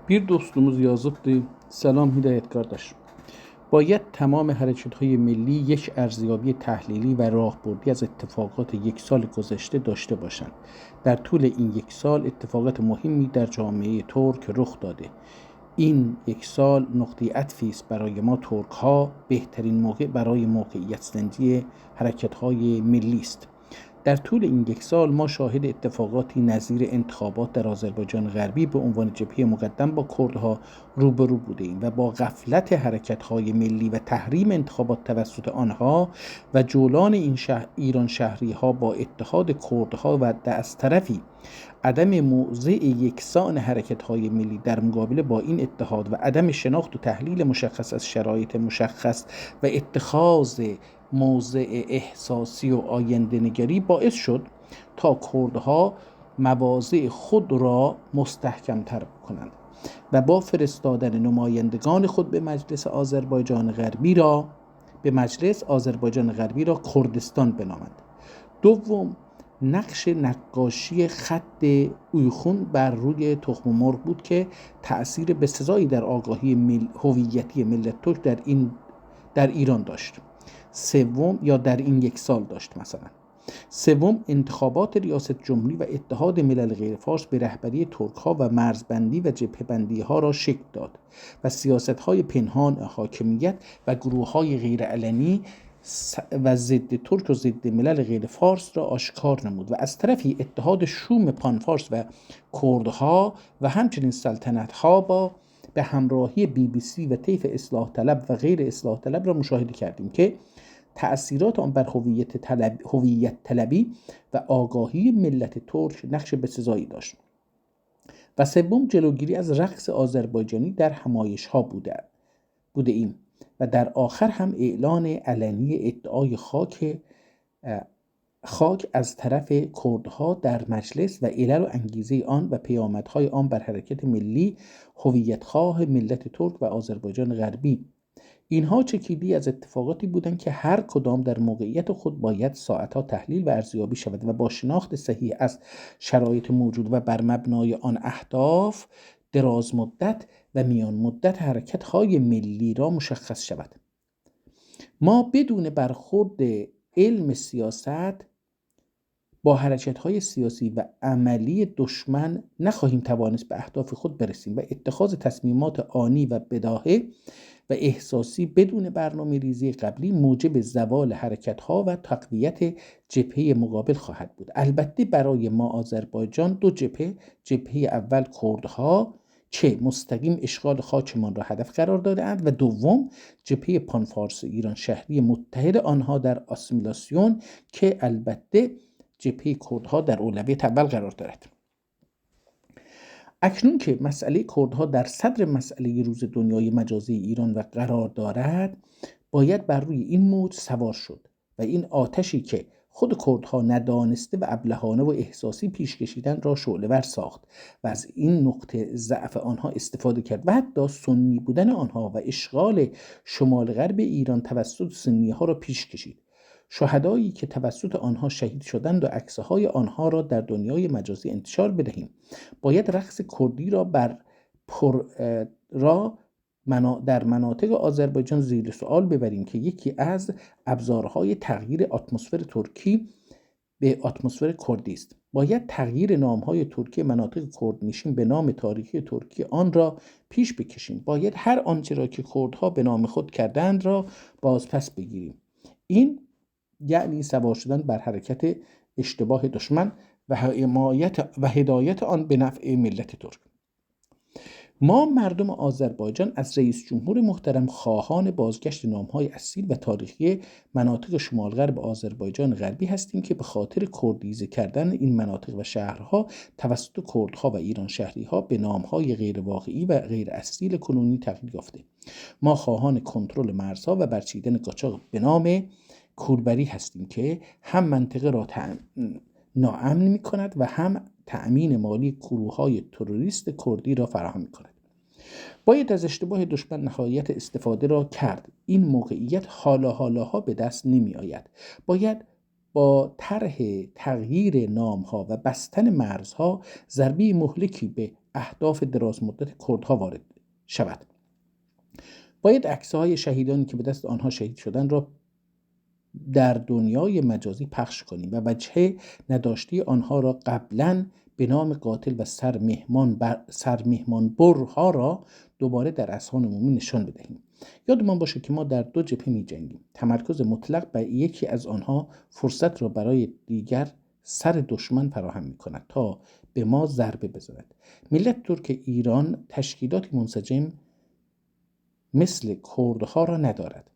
Bir dostumuz yazıbdı. Selam Hidayet kardeş. باید تمام حرکت‌های ملی یک ارزیابی تحلیلی و راهبردی از اتفاقات یک سال گذشته داشته باشند. در طول این یک سال اتفاقات مهمی در جامعه ترک رخ داده. این یک سال نقطه عطفی است برای ما ترک‌ها. بهترین موقع برای موقعیت زنجی حرکت‌های ملی است. در طول این یک سال ما شاهد اتفاقاتی نظیر انتخابات در آذربایجان غربی به عنوان جبهه مقدم با کردها روبرو بودیم و با غفلت حرکت‌های ملی و تحریم انتخابات توسط آنها و جولان ایران شهری‌ها با اتحاد کردها و از طرفی عدم موضع یکسان حرکت‌های ملی در مقابله با این اتحاد و عدم شناخت و تحلیل مشخص از شرایط مشخص و اتخاذ موضع احساسی و آینده‌نگری باعث شد تا کردها مواضع خود را مستحکم‌تر کنند و با فرستادن نمایندگان خود به مجلس آذربایجان غربی را کردستان بنامند. دوم، نقش نقاشی خط اویخون بر روی تخم مرغ بود که تأثیر بسزایی در آگاهی هویتی ملت ترک در ایران داشت. در این یک سال داشت مثلا. سوم، انتخابات ریاست جمهوری و اتحاد ملل غیر فارس به رهبری ترک‌ها و مرزبندی و جبهه‌بندی‌ها را شکل داد و سیاست‌های پنهان حاکمیت و گروه‌های غیرعلنی و ضد ترک و ضد ملل غیر فارس را آشکار نمود و از طرفی اتحاد شوم پانفارس و کردها و همچنین سلطنت‌ها به همراهی BBC و طیف اصلاح طلب و غیر اصلاح طلب را مشاهده کردیم که تأثیرات آن بر هویت طلبی و آگاهی ملت ترک نقش بسزایی داشت. و سوم، جلوگیری از رقص آذربایجانی در همایش‌ها بوده ایم و در آخر هم اعلان علنی ادعای خاک از طرف کردها در مجلس و علل و انگیزه آن و پیامدهای آن بر حرکت ملی هویت‌خواه ملت ترک و آذربایجان غربی. اینها چکیدی از اتفاقاتی بودند که هر کدام در موقعیت خود باید ساعتها تحلیل و ارزیابی شود و با شناخت صحیح از شرایط موجود و بر مبنای آن اهداف دراز مدت و میان مدت حرکت‌های ملی را مشخص شود. ما بدون برخورد علم سیاست با حرکت‌های سیاسی و عملی دشمن نخواهیم توانست به اهداف خود برسیم و اتخاذ تصمیمات آنی و بداهه و احساسی بدون برنامه ریزی قبلی موجب زوال حرکت‌ها و تقویت جبهه مقابل خواهد بود. البته برای ما آذربایجان دو جبهه اول کردها که مستقیم اشغال خاکمان را هدف قرار داده‌اند و دوم جبهه پانفارس ایران شهری متحد آنها در آسیمیلاسیون که البته جبهه کردها در اولویت اول قرار دارد. اکنون که مسئله کردها در صدر مسئله روز دنیای مجازی ایران و قرار دارد، باید بر روی این موج سوار شد و این آتشی که خود کردها ندانسته و ابلهانه و احساسی پیش کشیدن را شعله‌ور ساخت و از این نقطه ضعف آنها استفاده کرد و حتی سنی بودن آنها و اشغال شمال غرب ایران توسط سنی ها را پیش کشید. شهدایی که توسط آنها شهید شدند و عکسهای آنها را در دنیای مجازی انتشار بدهیم. باید رقص کردی را در مناطق آذربایجان زیر سوال ببریم که یکی از ابزارهای تغییر اتمسفر ترکی به اتمسفر کردی است. باید تغییر نامهای ترکی مناطق کردنشین به نام تاریخی ترکی آن را پیش بکشیم. باید هر آنچه را که کردها به نام خود کردند را بازپس بگیریم. این یعنی سوار شدن بر حرکت اشتباه دشمن و هدایت آن به نفع ملت ترک. ما مردم آذربایجان از رئیس جمهور محترم خواهان بازگشت نامهای اصیل و تاریخی مناطق شمال غرب آذربایجان غربی هستیم که به خاطر کردیزه کردن این مناطق و شهرها توسط کردها و ایران شهریها به نامهای غیر واقعی و غیر اصیل کنونی تغییر یافته. ما خواهان کنترل مرزها و برچیدن قاچاق به نام کوربری هستیم که هم منطقه را ناامن می کند و هم تأمین مالی گروه‌های تروریست کردی را فراهم می کند. باید از اشتباه دشمن نهایت استفاده را کرد. این موقعیت حالاها به دست نمی آید. باید با طرح تغییر نامها و بستن مرزها ضربه مهلکی به اهداف درازمدت کردها وارد شود. باید عکس‌های شهیدانی که به دست آنها شهید شدند را در دنیای مجازی پخش کنیم و وجه نداشتی آنها را قبلاً به نام قاتل و سرمهمان برها را دوباره در اذهان عمومی نشان بدهیم. یادمان باشه که ما در 2 جبهه می جنگیم. تمرکز مطلق بر یکی از آنها فرصت را برای دیگر سر دشمن فراهم می کند تا به ما ضربه بزند. ملت ترک ایران تشکیلاتی منسجم مثل کردها را ندارد،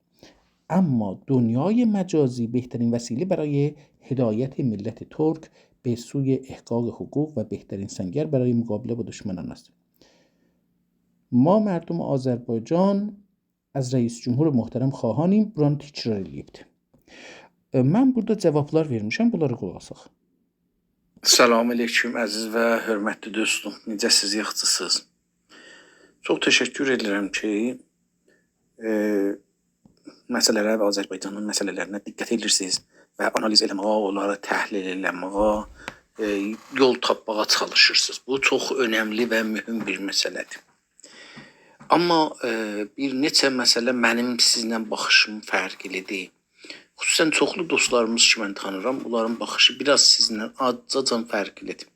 اما دنیای مجازی بهترین وسیله برای هدایت ملت ترک به سوی احقاق حقوق و بهترین سنگر برای مقابله با دشمنان است. ما مردم آذربایجان az reis cumhur muhterem xahanıyım. Buranı təkrar eləyibdi. Mən burada cavablar vermişəm. Bunları qulaq asaq. Salam aleyküm əziz və hörmətli dostum. Necəsiz, yaxşısınız? Çox təşəkkür edirəm ki, məsələlərə və Azərbaycanın məsələlərinə diqqət edirsiniz və analiz eləməyə, onları təhlil eləməyə, yol tapmağa çalışırsınız. Bu çox önəmli və mühüm bir məsələdir. Amma bir neçə məsələ mənim sizlə baxışım fərqlidir. Xüsusən çoxlu dostlarımız ki mən tanıram, onların baxışı biraz sizinlə azcacan fərqlidir.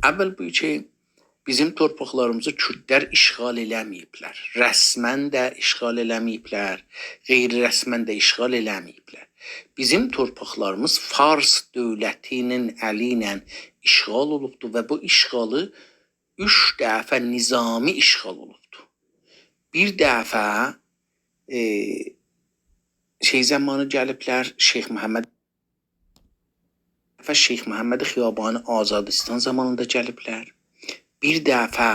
Əvvəl bu ki, bizim torpaqlarımızı Kürdlər işğal eləməyiblər. Rəsmən də işğal eləməyiblər, qeyri-rəsmən də işğal eləməyiblər. Bizim torpaqlarımız Fars dövlətinin əli ilə işğal olubdur və bu işğalı 3 dəfə nizami işğal olubdur. Bir dəfə zamanı gəliblər Şeyx Məhəmməd Xiyabanı Azadistan zamanında gəliblər. Bir dəfə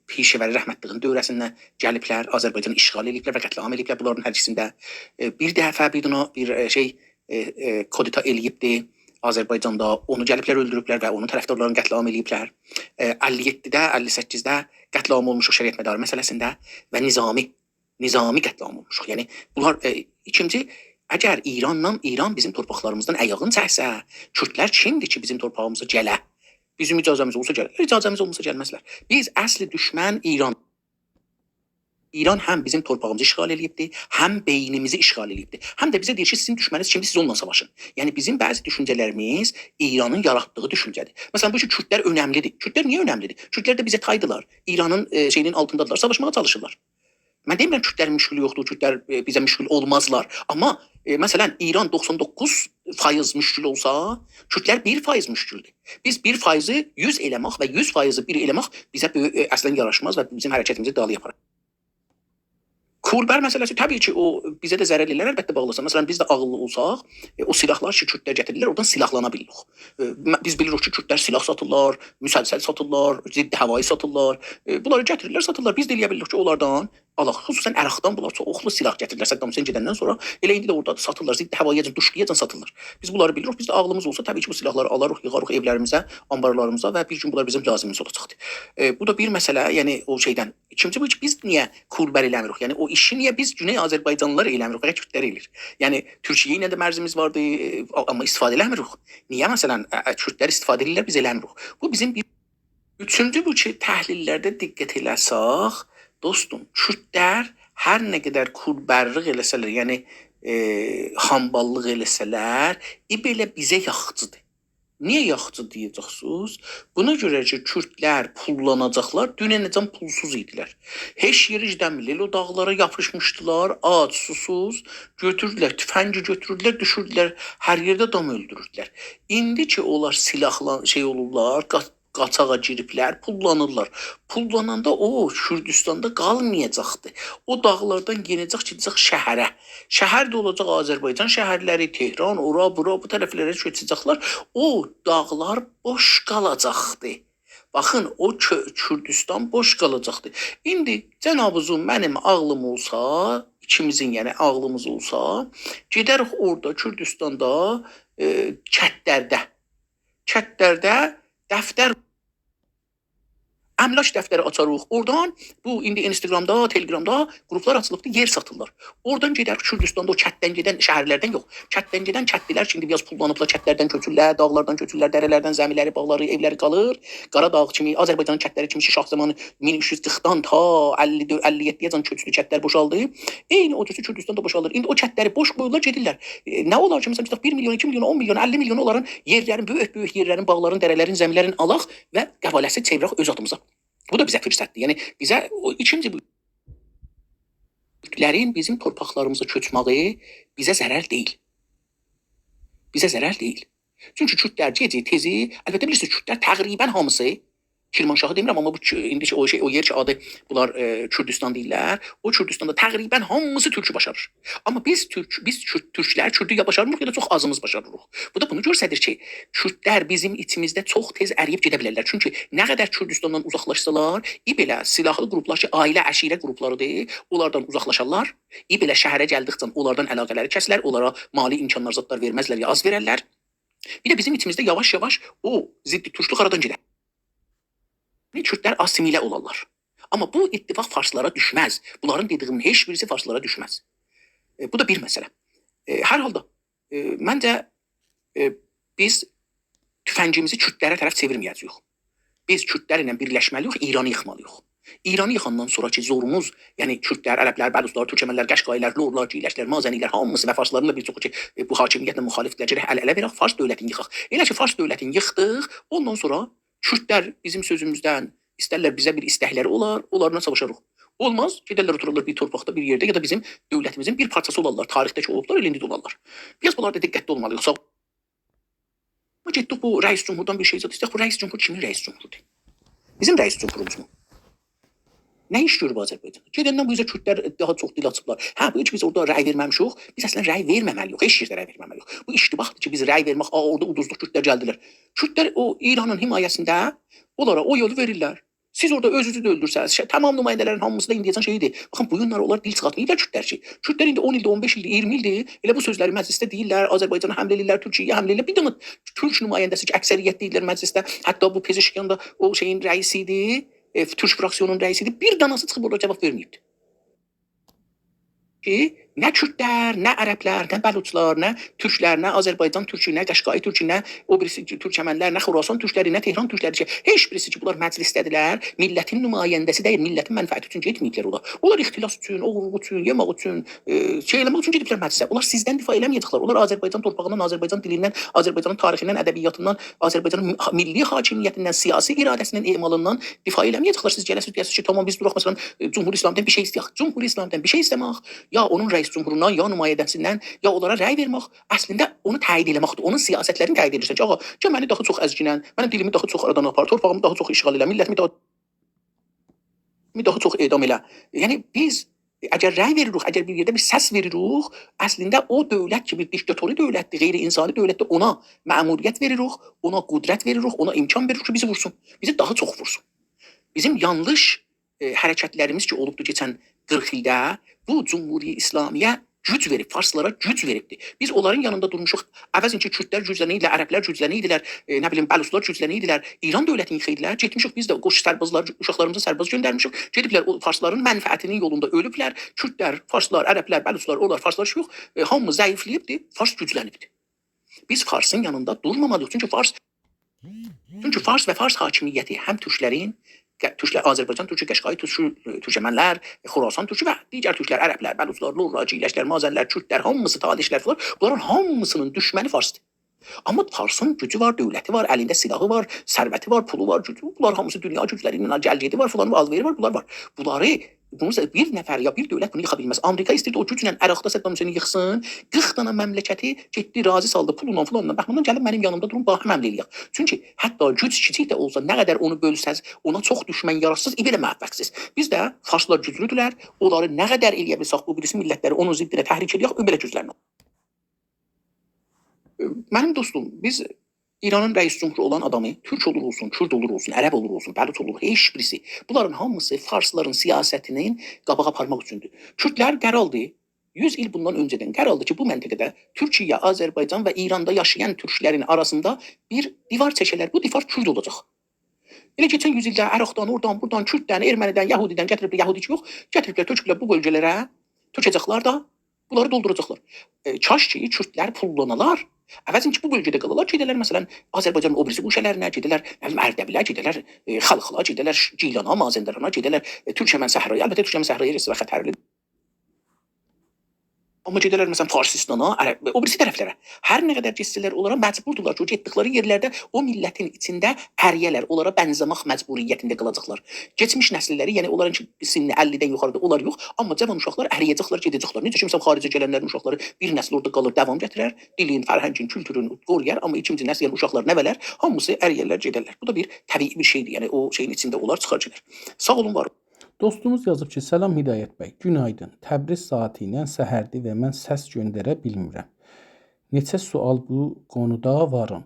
Pişəvəri rəhmətliğin dövrəsində gəliblər, Azərbaycanı işğal ediblər və qətliam ediblər bunların hər ikisində. Bir dəfə kodita eləyibdi Azərbaycanda, onu gəliblər öldürüblər və onun tərəfdarlarını qətliam ediblər. 57-də, 58-də qətliam olmuşuq şəriət mədarı məsələsində və nizami qətliam olmuşuq. Yəni bunlar ikinci, əgər İran bizim torpaqlarımızdan əyağın çəksə, Kürdlər kimdir ki bizim torpağımıza gələ? Bizim icazəmiz olsa gələrlər, icazəmiz olmasa gəlməzlər. Biz əsli düşmən İran. İran həm bizim torpağımızı işğal edibdi, həm beynimizi işğal edibdi. Həm də bizə deyir ki, sizin düşməniniz kimdir, siz onunla savaşın. Yəni bizim bəzi düşüncələrimiz İranın yaratdığı düşüncədir. Məsələn, bu ki, Kürdlər önəmlidir. Kürdlər niyə önəmlidir? Kürdlər də bizə taydılar. İranın şeyinin altındadılar, savaşmağa çalışırlar. Mən demirəm Kürdlərin müşkülü yoxdur, Kürdlər bizə müşkül olmazlar. Amma məsələn, İran 99% müşkül olsa, Kürdlər 1% müşküldür. Biz 1%-i 100 eləmək və 100%-i 1 eləmək bizə əslən yaraşmaz və bizim hərəkətimizi dalı yapar. Kurbər məsələsi təbii ki, o bizə də zərər eləyər, əlbəttə bağlısan. Məsələn, biz də ağıllı olsaq, o silahlar ki, Kürdlər gətirirlər, oradan silahlana bilirik. Biz bilirik ki, Kürdlər silah satırlar, müsəlsəl satırlar, ciddi havayı satırlar. Bunları gətirirlər, satırlar. Biz də eləyə bilirik ki, onlardan alaq. Xüsusən Ərəxdan bunlar çox oxlu silah gətirirlər. Səddam Hüseyn gedəndən sonra elə indi də orada satırlar, ciddi havayıcan, duşqiyacan satırlar. Biz bunları bilirik. Biz də ağlımız olsa təbii ki, bu silahları alarıq, yığarıq evlərimizə, ambarlarımıza və bir gün bunlar bizim lazımımız olacaqdır. Bu da bir məsələ, yəni o şeydən. İkinci bu ki, biz niyə kurbər eləmirik? Yəni o işi niyə biz Güney Azərbaycanlılar eləmirik, fəqət Kürdlər eləyir? Yəni Türkiyə ilə də mərzimiz vardı, amma istifadə eləmirik. Niyə məsələn Kürdlər istifadə edirlər, biz eləmirik? Bu bizim bir üçüncü bu ki, təhlillərdə diqqət eləsək, dostum, Kürdlər hər nə qədər kurbərlik eləsələr, yəni hamballıq eləsələr, belə bizə yaxçıdır. Niyə yaxçı deyəcəksiniz? Buna görə ki, Kürdlər pullanacaqlar, dünənəcən pulsuz idilər. Heç yeri gidəmirlər, o dağlara yapışmışdılar, ac, susuz, götürdülər, tüfəngi götürdülər, düşürdülər, hər yerdə dam öldürürdülər. İndi ki, onlar silahla olurlar, qaçağa giriblər, pullanırlar. Pullananda o Kürdistanda qalmayacaqdır. O dağlardan yenəcək, gedəcək şəhərə. Şəhər də olacaq Azərbaycan şəhərləri, Tehran, ora, bura, bu tərəflərə köçəcəklər. O dağlar boş qalacaqdır. Baxın, o Kürdistan boş qalacaqdır. İndi cənabızın mənim ağlım olsa, ikimizin yəni ağlımız olsa, gedərik orada Kürdistanda kətlərdə dəftər əmlak dəftəri açarıq. Oradan bu indi Instagramda, Telegramda qruplar açılıbdı, yer satırlar. Oradan gedər Kürdistanda o kətdən gedən şəhərlərdən yox. Kətdən gedən kətdilər ki, indi biraz pullanıblar, kətlərdən köçürlər, dağlardan köçürlər, dərələrdən zəmiləri, bağları, evləri qalır. Qaradağ kimi, Azərbaycanın kətləri kimi Şah zamanı 1340-dan ta 57-yəcən köçlü kətlər boşaldı. Eyni o cüsü Kürdistanda boşalır. İndi o kətləri boş qoyurlar, gedirlər. Nə olar ki, məsələn, 1 milyon, 2 milyon, 10 milyon, 50 milyon onların yerlərin, böyük yerlərin, bağların, dərələrin, zəmilərin alaq və qəbaləsi çevirək öz adımıza. Bu da bizə fürsətdir. Yəni bizə o ikinci Türklərin bizim torpaqlarımıza köçməyi bizə zərər deyil. Bizə zərər deyil. Çünki Kürtlər gecə tezi, əlbəttə bilirsiniz, Kürtlər təqribən hamısı Kirmanşahı demirəm, amma bu indi o yer ki adı bunlar Kürdistan deyirlər. O Kürdistanda təqribən hamısı türkü başarır. Amma biz türklər Kürdü ya başarmırıq ya da çox azımız başarırıq. Bu da bunu göstərir ki, Kürdlər bizim içimizdə çox tez əriyib gedə bilərlər. Çünki nə qədər Kürdistandan uzaqlaşsalar, belə silahlı qruplar ki, ailə, əşirə qruplarıdır, onlardan uzaqlaşarlar. Belə şəhərə gəldikcə onlardan əlaqələri kəsilər, onlara mali imkanlar, zadlar verməzlər ya az verərlər. Bir də bizim içimizdə yavaş-yavaş o ziddi türklük aradan gedər. Kürtlər asimilə olarlar. Amma bu ittifaq farslara düşməz. Bunların dediyinin heç birisi farslara düşməz. Bu da bir məsələ. Hər halda məncə biz tüfəngimizi Kürtlərə tərəf çevirməyəcəyik. Biz Kürtlərlə birləşməliyik, İranı yıxmalıyıq. İranı yıxandan sonraki zorumuz, yəni Kürtlər, ərəblər, bəluzlar, türkmələr, qəşqaylar, lorlar, ciyləşlər, mazənilər, hamısı və farsların da bir çoxu ki, bu hakimiyyətlə müxalifdirlər, əl-ələ verək, fars dövlətini yıxaq. Elə ki, fars dövlətini yıxdıq, ondan sonra Kürtlər bizim sözümüzdən istərlər bizə bir istəkləri olar, onlarla savaşarıq. Olmaz, gedərlər otururlar bir torpaqda, bir yerdə ya da bizim dövlətimizin bir parçası olarlar, tarixdəki olublar, elində olarlar. Biz bunlarda diqqətli olmalıyıq. Getdik bu rəis cümhurdan bir şey zat istəyək, bu rəis cümhur kimin rəis cümhurudur? Bizim rəis cümhurumuz mu? Nə iş görüb Azərbaycan? Gedəndən bu yüzden Kürtlər daha çox dil açıblar. Hə, bu heç biz orada rəy verməmişik. Biz əslən rəy verməməliyik. Heç yerdə rəy verməməliyik. Bu iştibahdır ki, biz rəy vermək, orada uduzduq, Kürtlər gəldilər. Kürtlər o İranın himayəsində onlara o yolu verirlər. Siz orada özünüzü də öldürsəniz, tamam nümayəndələrin hamısı da indiyəcən şeydir. Baxın, bu günlər onlar dil çıxartmayıblar Kürtlər ki. Kürtlər indi 10 ildir, 15 ildir, 20 ildir. Elə bu sözləri məclisdə deyirlər, Azərbaycana həmlə edirlər, Türkiyəyə həmlə edirlər. Bir dənə Türk nümayəndəsi ki, əksəriyyət deyirlər məclisdə. Hətta bu Pezeşkiyan da o şeyin rəisi idi. Türk fraksiyonunun rəisidir. Bir danası çıxıb orada cavab verməyibdi. Ki, nə Kürtlər, nə ərəblər, nə bəluçlar, nə türklər, nə Azərbaycan türkü, nə Qəşqai türkü, nə o birisi türkəmənlər, nə Xorasan türkləri, nə Tehran türkləri ki, heç birisi ki, bunlar məclisdədirlər, millətin nümayəndəsi deyil, millətin mənfəəti üçün getməyiblər olar. Onlar ixtilas üçün, oğurluq üçün, yemək üçün, şey eləmək üçün gediblər məclisə. Onlar sizdən difa eləməyəcəklər. Onlar Azərbaycan torpağından, Azərbaycan dilindən, Azərbaycanın tarixindən, ədəbiyyatından, Azərbaycanın milli hakimiyyətindən, siyasi iradəsindən, emalından difa eləməyəcəklər. Siz gələsiniz ki, tamam biz duraq məsələn Cümhur İslamdan bir şey istəyək. Cümhur İslamdan bir şey istəmək, ya onun rəis cümhurundan, ya nümayəndəsindən, ya onlara rəy vermək, əslində onu təyid eləməkdir. Onun siyasətlərini təyid edirsən ki, ağa, ki məni daha çox əzginən, mənim dilimi daha çox aradan apar, torpağımı daha çox işğal elə, millətimi daha çox edam elə. Yəni biz əgər rəy veririk, əgər bir yerdə bir səs veririk, əslində o dövlət ki, bir diktatori dövlətdir, qeyri-insani dövlətdir, ona məmuliyyət veririk, ona qudrət veririk, ona imkan veririk ki, bizi vursun, bizi daha çox vursun. Bizim yanlış hərəkətlərimiz ki, olubdur keçən 40 ildə, bu Cumhuri İslamiyə güc verib, farslara güc veribdir. Biz onların yanında durmuşuq. Əvəzin ki, Kürtlər güclənidilər, ərəblər güclənidilər, nə bilim, bəluslar güclənidilər, İran dövlətini yıxıydilər. Getmişik biz də qoş sərbazlar, uşaqlarımızı sərbaz göndərmişik. Gediblər o farsların mənfəətinin yolunda ölüblər. Kürtlər, farslar, ərəblər, bəluslar, onlar farslar yox, hamı zəifləyibdi, fars güclənibdi. Biz farsın yanında durmamalıyıq. Çünki fars və fars hakimiyyəti həm türklərin, Türklər, Azərbaycan türkü, Qəşqai türkü, türkəmənlər, Xorasan türkü və digər türklər, ərəblər, bəluzlar, lorlar, ciyləşlər, mazənlər, Kürtlər, hamısı tadişlər falan, bunların hamısının düşməni farsdır. Amma farsın gücü var, dövləti var, əlində silahı var, sərvəti var, pulu var, gücü. Bunlar hamısı dünya güclərindən gəlgedi var, falan, alveri var, bunlar var. Bunları bir nəfər ya bir dövlət bunu yıxa bilməz. Amerika istəyirdi o güclə Əraqda Səddam Hüseyni yıxsın, 40 dənə məmləkəti getdi, razı saldı pulla falan. Baxımdan gəlib mənim yanımda durun, bax həmlə eləyək. Çünki hətta güc kiçik də olsa, nə qədər onu bölsəz, ona çox düşmən yararsız, belə müvəffəqsiz. Biz də farslar güclüdülər, onları nə qədər eləyə bilsək, bu birisi millətləri onun ziddinə təhrik eləyək, belə güclərinə. Mənim dostum, biz İranın rəis cümhuru olan adamı, türk olur olsun, kürd olur olsun, ərəb olur olsun, bəlut olur, heç birisi. Bunların hamısı farsların siyasətinin qabağa aparmaq üçündür. Kürdlər qərardı, 100 il bundan öncədən qərardı ki, bu məntəqədə Türkiyə, Azərbaycan və İranda yaşayan türklərin arasında bir divar çəkələr. Bu divar kürd olacaq. Elə keçən 100 ildə Ərəqdan, oradan, buradan, Kürddən, Ermənidən, Yəhudidən gətiriblər, Yəhudi yox, gətiriblər, töküblər bu bölgələrə, tökəcəklər da, bunları dolduracaqlar. Kaş ki, Kürdlər pullanalar, əvəzinki bu bölgədə qalalar, gedələr məsələn Azərbaycanın o birisi quşələrinə, gedələr Ərdəbilə, gedələr Xalxala, gedələr Gilana, Mazəndarana, gedələr Türkmən səhraya. Əlbəttə Türkmən səhraya risk və xətərlidir. Amma gedələr məsələn Farsistana, o birisi tərəflərə. Hər nə qədər getsələr onlara məcburdurlar ki, o getdikləri yerlərdə o millətin içində əriyələr, onlara bənzəmək məcburiyyətində qalacaqlar. Keçmiş nəsilləri, yəni onların sinni 50-dən yuxarıda onlar yox, amma cavan uşaqlar əriyəcəklər, gedəcəklər. Necə ki, məsələn xaricə gələnlərin uşaqları bir nəsil orada qalır, davam gətirər, dilin, fərhəngin, kültürün qoruyar, amma ikinci nəsil yəni uşaqlar, nəvələr hamısı əriyərlər, gedərlər. Bu da bir təbii bir şeydir. Yəni o şeyin içində onlar çıxar gedər. Sağ olun, var olun. Dostumuz yazıb ki, salam Hidayət bəy, günaydın. Təbriz saati ilə səhərdir və mən səs göndərə bilmirəm. Neçə sual bu qonuda varım.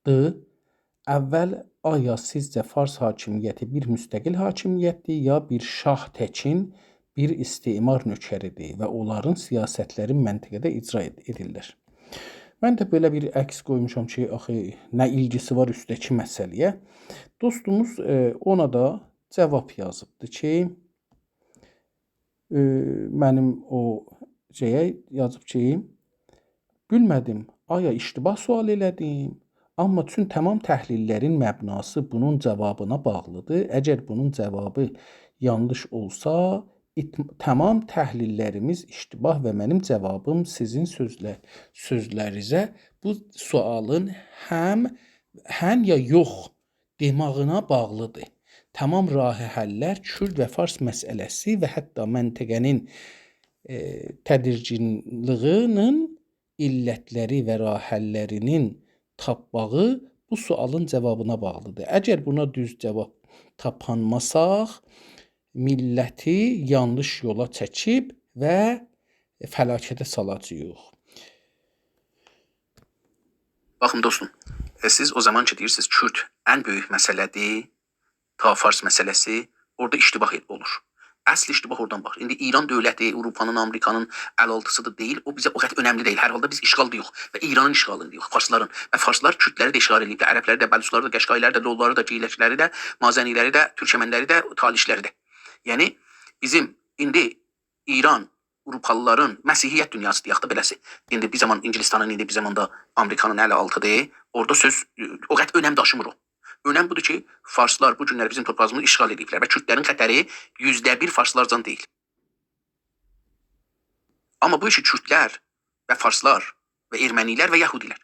Əvvəl, aya sizcə Fars hakimiyyəti bir müstəqil hakimiyyətdir, ya bir şah təkin, bir istimar nökəridir və onların siyasətləri məntəqədə icra edilir. Mən də belə bir əks qoymuşam ki, axı nə ilgisi var üstəki məsələyə. Dostumuz ona da cavab yazıbdı ki, mənim o şeyə yazıb ki, bilmədim, aya iştibah sual elədim, amma tüm tamam təhlillərin məbnası bunun cavabına bağlıdır. Əgər bunun cavabı yanlış olsa, tamam təhlillərimiz iştibah və mənim cavabım sizin sözlərinizə bu sualın həm ya yox demağına bağlıdır. Tamam rah həllər, Kürd və Fars məsələsi və hətta məntəqənin tədirginliyinin illətləri və rah həllərinin tapmağı bu sualın cavabına bağlıdır. Əgər buna düz cavab tapanmasaq, milləti yanlış yola çəkib və fəlakətə salacağıq. Baxın dostum, siz o zaman ki deyirsiniz Kürt ən böyük məsələdir, ta Fars məsələsi, orada iştibah olur. Əsl iştibah oradan baxır. İndi İran dövləti, Avropanın, Amerikanın əlaltısıdır deyil, o bizə o qədər önəmli deyil. Hər halda biz işğaldayıq və İranın işğalındayıq, Farsların. Və Farslar Kürdləri də işğal ediblər, Ərəbləri də, Bəluçları da, Qəşqayları da, Lolları da, Geyləkiləri də, Mazəniləri də, Türkmənləri də, Talişləri də. Yəni bizim indi İran, Avropalıların Məsihiyyət dünyası deyək də beləsi. İndi bir zaman İngilistanın, indi bir zaman da Amerikanın əli altıdır. Orada söz o qədər önəm daşımır o. Önəm budur ki, Farslar bu günlər bizim torpağımızı işğal ediblər və Kürdlərin xətəri %1 Farslardan deyil. Amma bu işi Kürdlər və Farslar və Ermənilər və Yəhudilər.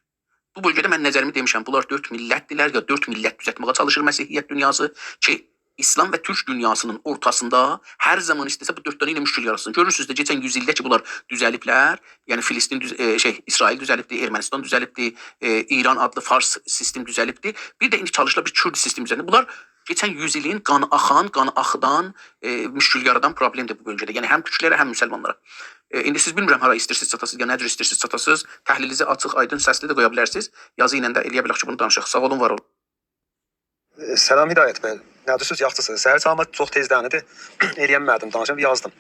Bu bölgədə mən nəzərimi demişəm, bunlar 4 millətdirlər, ya 4 millət düzəltməyə çalışır Məsihiyyət dünyası ki, İslam və Türk dünyasının ortasında hər zaman istəsə bu 4 dənə ilə müşkül yaratsın. Görürsünüz də keçən 100 ildə ki, bunlar düzəliblər. Yəni Filistin İsrail düzəlibdi, Ermənistan düzəlibdi, İran adlı Fars sistem düzəlibdi. Bir də indi çalışırlar bir Kürd sistemi düzəlibdi. Bunlar keçən 100 ilin qan axıdan müşkül yaradan problemdir bu bölgədə. Yəni həm türklərə, həm müsəlmanlara. İndi siz bilmirəm hara istəyirsiniz çatasınız, ya nə cür istəyirsiniz çatasınız. Təhlilinizi açıq, aydın, səsli də qoya bilərsiniz. Yazı ilə də eləyə bilərik ki, bunu danışaq. Sağ olun, var olun. Salam Hidayət bəy. Nədirsiniz, yaxşısınız? Səhər çalma çox tezdən idi. Eləyəmədim, danışım, yazdım.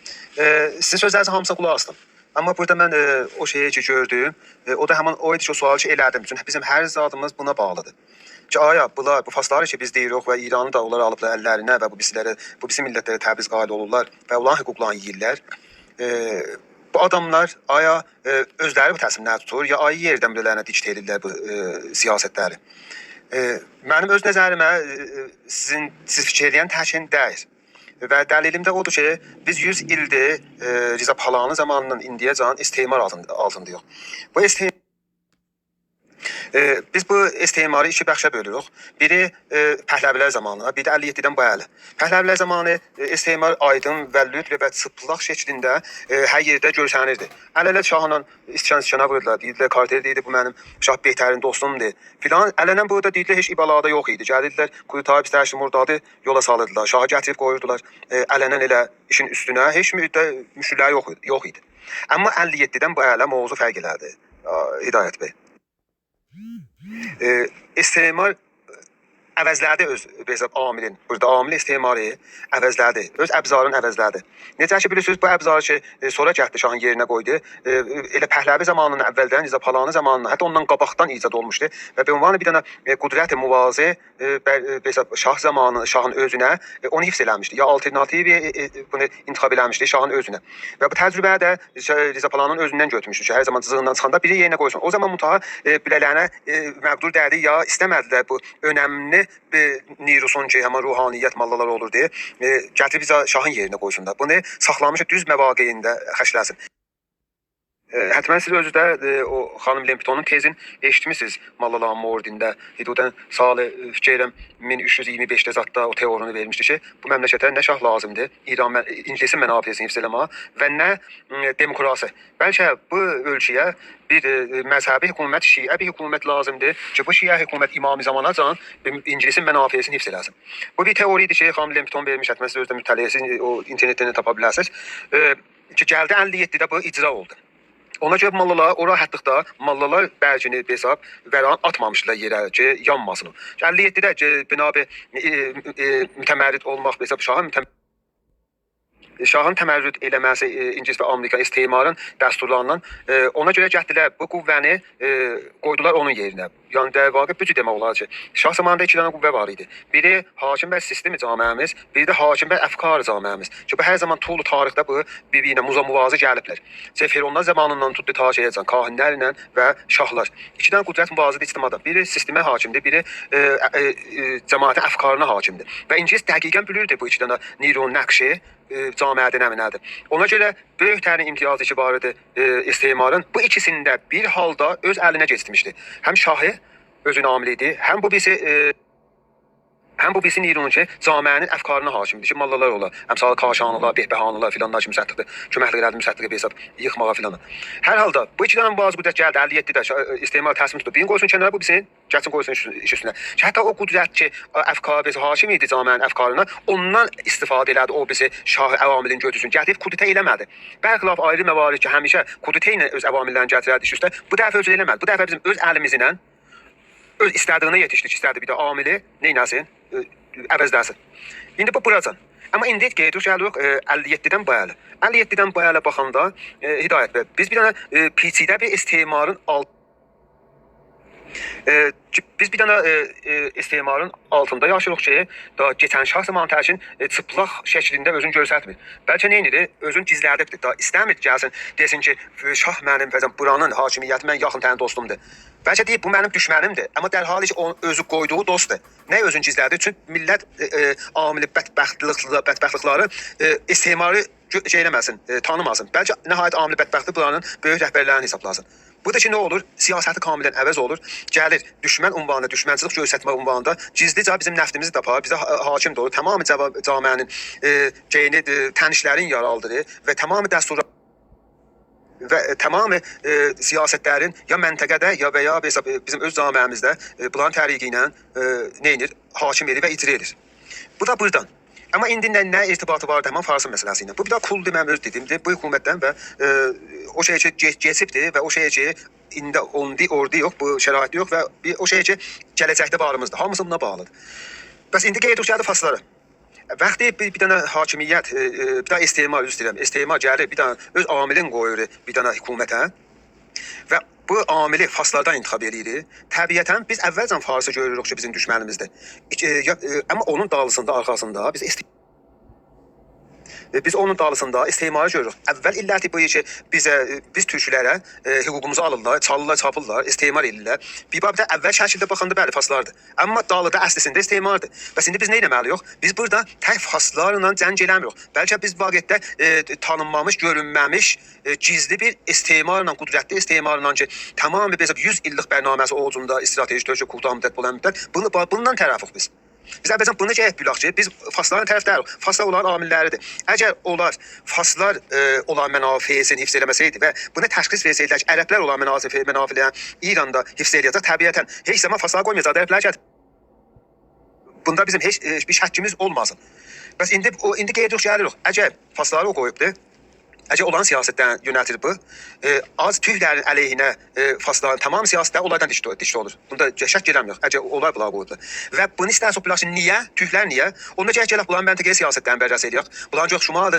Sizin sözlərinizə hamısına qulaq asdım. Amma burada mən o şeyi ki gördüm, o da həmin o idi ki, o sualı ki elədim. Çünki bizim hər zadımız buna bağlıdır. Ki aya bu farsları ki biz deyirik və İranı da onlar alıblar əllərinə və bu birisi millətlərə təbriz qail olurlar və onların hüquqlarını yeyirlər. Bu adamlar aya özləri bu təslimləri tutur, ya ayı yerdən birlərinə dikt edirlər bu siyasətləri. Mənim öz nəzərimə siz fikir edən təkin deyil. Və dəlilim də odur ki, biz 100 ildir Riza Pahlavi zamanından indiyəcən istimar altındayıq. Biz bu istimarı iki bəxşə bölürük. Biri Pəhləvilər zamanı, biri də 57-dən bu əli. Pəhləvilər zamanı istimar aydın və lütf və çıplaq şəklində hər yerdə görsənirdi. Əl-ələ şahla iskan vurdular. Deyirlər, Karter deyirdi, bu mənim Şah Behtärin dostumdur. Filan ələnən burada deyirlər, heç ibalada yox idi. Gəlirdilər, Quyutayıb istərşi murdadı, yola salırdılar. Şahı gətirib qoyurdular. Ələnən elə işin üstünə, heç müşküllər yox idi. Amma 57-dən bu ələ mövzu fərq elədi. Hidayət bəy. İstimar əvəzlədi öz hesab amilin. Burada amil istemarı əvəzlədi. Öz əbzarın əvəzlədi. Necə ki bilirsiniz bu əbzarı ki sonra gəldi şahın yerinə qoydu. Elə Pəhləvi zamanının əvvəldən Nizam Palanı zamanında, hətta ondan qabaqdan icad olmuşdu və bu ünvanı bir dənə qudrət-i muvazi hesab şah zamanı şahın özünə onu hifz eləmişdi. Ya alternativ bunu intixab eləmişdi şahın özünə. Və bu təcrübəni də Nizam Palanın özündən götürmüşdü ki, hər zaman cızığından çıxanda biri yerinə qoysun. O zaman mutaha bilələrinə məqdur dədi ya istəmədilər bu önəmli Nirusun ki, həmin ruhaniyyət mallalar olur deyə gətirib bizə şahın yerinə qoysunlar. Bunu saxlamışıq düz məvaqeyində xəşləsin. Həttəmən siz özü də o xanım Lemptonun tezin eşitmişsiniz Mallaların Mordində. Hüdudən salı fikirəm 1325-də zətdə o teorunu vermişdi ki, bu məmləkətə nə şah lazımdır, İran İngilisin mənafeyini hifz eləmə və nə demokrasi. Bəlkə bu ölkəyə bir məzhəbi hökumət, şiə bir hökumət lazımdır ki, bu şiə hökumət imam-ı zamanacan İngilisin mənafeyini hifz eləsin. Bu bir teoridir ki, xanım Lempton vermiş, həttəmən siz özü də mütəliəsiz, o internetdən tapa bilərsiniz. Ki, gəldi 57-də bu icra oldu. Ona görə mallalar, o rahatlıqda mallalar bəlkini hesab vəran atmamışlar yerə ki, yanmasın. 57-də ki, binabi mütəmərrid olmaq hesab şahın təmərrüd eləməsi İngilis və Amerika istemarın dəsturlarından ona görə gəldilər bu qüvvəni qoydular onun yerinə. Yəni də vaqe bu cür demək olar ki, şah zamanında 2 dənə qüvvə var idi. Biri hakim bəy sistemi camiəmiz, biri də hakim bəy əfkar camiəmiz. Ki bu hər zaman tulu tarixdə bu bir-birinə muzamuvazı gəliblər. Fironlar zamanından tutdu ta şeyəcən kahinlərlə və şahlar. 2 dənə qüdrət müvazidə ictimada. Biri sistemə hakimdir, biri cəmaətin əfkarına hakimdir. Və İngilis dəqiqən bilirdi bu 2 dənə Niron nəqşi camiədə nəminədir. Ona görə böyük tərin imtiyazı itibarıdır istemarın. Bu ikisində bir halda öz əlinə geçmişdi. Həm şahı özünə amil idi, həm bu birisi Nirunun ki, camiənin əfkarına hakimdir ki, mallalar olar. Əmsalı Kaşanlılar, Behbəhanlılar filanlar ki, müsəddiqdir, köməklik elədi, müsəddiqə hesab yıxmağa filanlar. Hər halda bu 2 dənə müvazi qüdrət gəldi 57-də istemar təsmin tutdu. Birini qoysun kənara, bu birisini gəlsin qoysun iş üstünə. Hətta o qüdrət ki, əfkar birisi hakim idi camiənin əfkarına, ondan istifadə elədi, o birisi şahı əvamilin götürsün. Gətirib kudretə eləmədi. Bərxilaf ayrı məvarid ki, həmişə kudretə ilə öz əvamillərini gətirərdi iş üstə. Bu dəfə özü eləmədi. Bu dəfə bizim öz əlimizlə öz istədiyinə yetişdik, istədi bir də amili neynəsin, əvəzləsin. İndi bu buracan. Amma indi qeydirik gəlirik 57-dən bu ələ. 57-dən bu ələ baxanda Hidayət bəy, biz bir dənə PC'də bir istemarın biz bir dənə istemarın altında yaşayırıq ki, da keçən şah zamanı təkin çıplaq şəklində özünü göstərmir. Bəlkə nə edir? Özünü gizlədibdir. Da istəmir gəlsin, desin ki, şah mənim buranın hakimiyyəti mən yaxın təni dostumdur. Bəlkə deyib bu mənim düşmənimdir, amma dərhal ki özü qoyduğu dostdur. Nə özünü gizlədir? Çünki millət amili bədbəxtlikləri istemarı şey eləməsin, tanımasın. Bəlkə nəhayət amili bədbəxtlik buranın böyük rəhbərlərini hesablasın. Bu da ki nə olur? Siyasəti kamilən əvəz olur. Gəlir düşmən ünvanında, düşmənçilik göstərmə ünvanında gizlicə bizim nəftimizi tapar, bizə hakim də olur. Tamamı camiənin tənişlərin yaraldırır və tamamı dəsturlar və tamamı siyasətlərin ya məntəqədə ya və ya bizim öz camiəmizdə bunların təriqi ilə nə edir? Hakim edir və icra edir. Bu da buradan. Amma indi nə irtibatı vardı həmin Farsın məsələsi ilə? Bu bir də kuldur, mən öz dedimdir. Bu hökumətdən və o şey ki keçibdir və o şey ki indi ordu yox, bu şəraitdə yox və o şey ki gələcəkdə varımızdır. Hamısı buna bağlıdır. Bəs indi qeydirik gəldi faslara. Vaxtı bir dənə hakimiyyət, bir dənə istemar, istemar gəlir, bir dənə öz amilin qoyur bir dənə hökumətə və bu amili faslardan intixab edirik. Təbiətən biz əvvəlcən Farsı görürük ki, bizim düşmənimizdir. Amma onun dalısında, arxasında biz onun dalısında istemarı görürük. Əvvəl illəti bu ki, biz türklərə hüququmuzu alırlar, çalırlar, çapırlar, istemar edirlər. Bir babda əvvəl şəkildə baxanda bəli faslardır. Amma dalıda əslində istemardır. Bəs indi biz nə etməliyik? Biz burada tək faslarla cəng eləmirik. Bəlkə biz vaqətdə tanınmamış, görünməmiş, gizli bir istemarla, qudrətli istemarla ki, tamamı 100 illik bərnaməsi oğuzunda strateji tövkü qurdan müddət bulan müddət, bundan tərəfiq biz. Biz əvvəlcən bunu gələk bilək ki, biz fasların tərəfdərik. Faslar onların amilləridir. Əgər onlar faslar olan mənafeyini hifz eləməsəydi və buna təşxis versəydilər ki, ərəblər olan mənafeyini İranda hifz eləyəcək, təbiətən heç zaman faslara qoymayacaq, ərəblər gəlir. Bunda bizim heç bir şəkkimiz olmasın. Bəs indi qeydirik gəlirik. Əgər fasları o qoyubdur, Əgər olan siyasətdən yönəltir bu, az tüylərin əleyhinə fasların tamam siyasətdə onlardan dişli olur. Bunda şək gəlmir. Əgər onlar bunlar qoydu. Və bunu istərsə biləsən niyə? Tüylər niyə? Onda gələk bunların məntəqəyə siyasətdən bərrəs edək. Bunlar çox şimal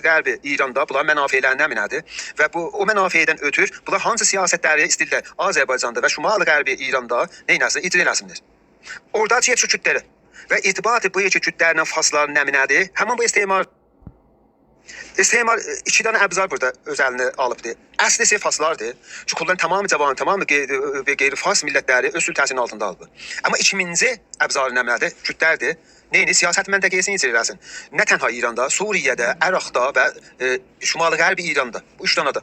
qərbi İranda bunlar mənafelərindən minədir və bu o mənafedən ötür bunlar hansı siyasətləri istəyirlər Azərbaycanda və şimal qərbi İranda neynəsin? İcra eləsinlər. Orada çiyə kütləri və etibatı bu iki kütlərlə fasların nə minədir? Həmin bu İstemar iki dənə əbzar burada öz əlinə alıbdır. Əsli ise faslardır. Çünki kulların tamamı cavan, tamamı qeyri-fas millətləri öz sültəsinin altında alıb. Amma 2000-ci əbzarın nəmlədir, kütlərdir. Neyini? Siyasət məntəqəsini icra eləsin. Nə tənha İranda, Suriyədə, Əraqda və Şimali-Qərbi İranda. Bu üç dənədə.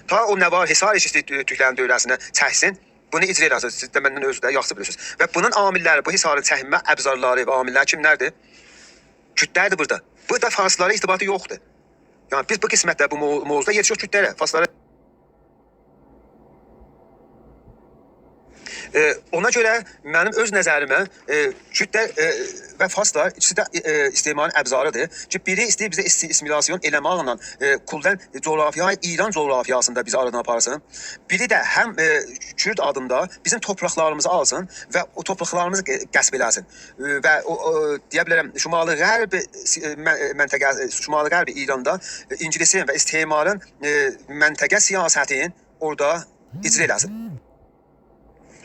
Ta o nə var, hesar eşitli tüklərin dövləsinə çəksin. Bunu icra eləsin. Siz də məndən özü də yaxşı bilirsiniz. Və bunun amilləri, bu hisarın çəkmə əbzarları və amilləri kimlərdir? Kütlərdir burada. Burada faslara irtibatı yoxdur. Yani biz bu qismətdə bu mövzuda yetişiyor kütlərə, faslara. Ona görə mənim öz nəzərimə kütlər və faslar ikisi də istemanın əbzarıdır ki, biri istəyir bizə assimilyasiyon eləməklə kuldan İran coğrafiyasında bizi aradan aparsın. Biri də həm Kürt adında bizim torpaqlarımızı alsın və o torpaqlarımızı qəsb eləsin. Və deyə bilərəm Şimali-Qərbi məntəqə, Şimali-Qərbi İranda İngilisin və istemarın məntəqə siyasətinin orada icra eləsin.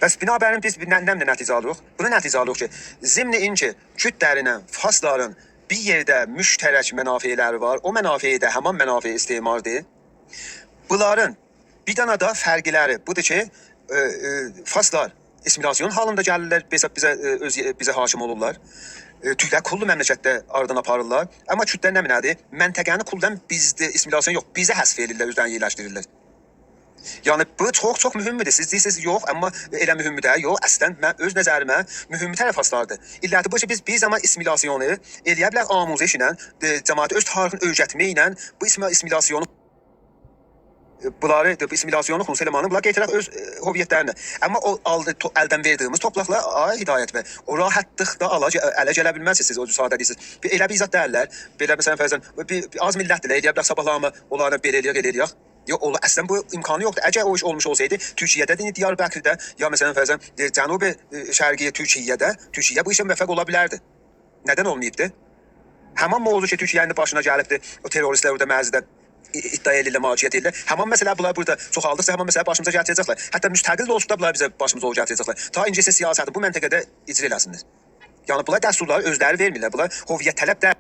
Bəs binabərin biz nəmlə nəticə alırıq? Bunu nəticə alırıq ki, zimni ki, kütlərinin, fasların bir yerdə müştərək mənafeləri var. O mənafeyi də həman mənafe istemardır. Bunların bir dənə də fərqləri budur ki, faslar assimilyasiyon halında gəlirlər, bizə hakim olurlar. Türklər kullu məmləkətdə aradan aparırlar. Amma kütlər nə minədir? Məntəqəni kuldan bizdə assimilyasiyon yox, bizə həsf edirlər, özlərini yerləşdirirlər. Yani bu çok mühümdür. Siz deyirsiniz yox, amma elə mühümdür də. Yox, əslən mən öz nəzərimə mühüm tərəf aslardır. İlləti bu ki, biz bir zaman assimilyasiyonu eləyə bilər amuziş ilə, cəmaatı öz tarixini öyrətmək ilə bu assimilyasiyonu bunları, bu assimilyasiyonu xüsus eləmanı bunlar qeytirək öz hoviyyətlərini. Amma o əldən verdiyimiz toplaqlar, ay Hidayət bəy, o rahatlıqda ələ gələ bilməzsiniz siz, o sadə deyirsiniz. Elə bir izat dərlər, belə məsələn fərzən, az millətdirlər, eləyə bilər sabahlarımı onlarla belə eləyək. Yox, əslən bu imkanı yoxdur. Əgər o iş olmuş olsaydı, Türkiyədə, Diyarbəkirdə, ya məsələn fərzən Cənubi Şərqi Türkiyə bu işə müvəffəq ola bilərdi. Nədən olmayıbdı? Həman mövzu ki, Türkiyənin başına gəlibdi, o terroristlər orada məzidə iddia edirlər, maciyyət edirlər. Həman məsələ bunlar burada çoxaldıqsa, həman məsələ başımıza gətirəcəklər. Hətta müstəqil də olsa da bunlar bizə başımıza o gətirəcəklər. Ta incəsi siyasəti bu məntəqədə icra eləsinlər. Yəni bunlar dəsturları özləri vermirlər. Bunlar hoviyyət tələb də.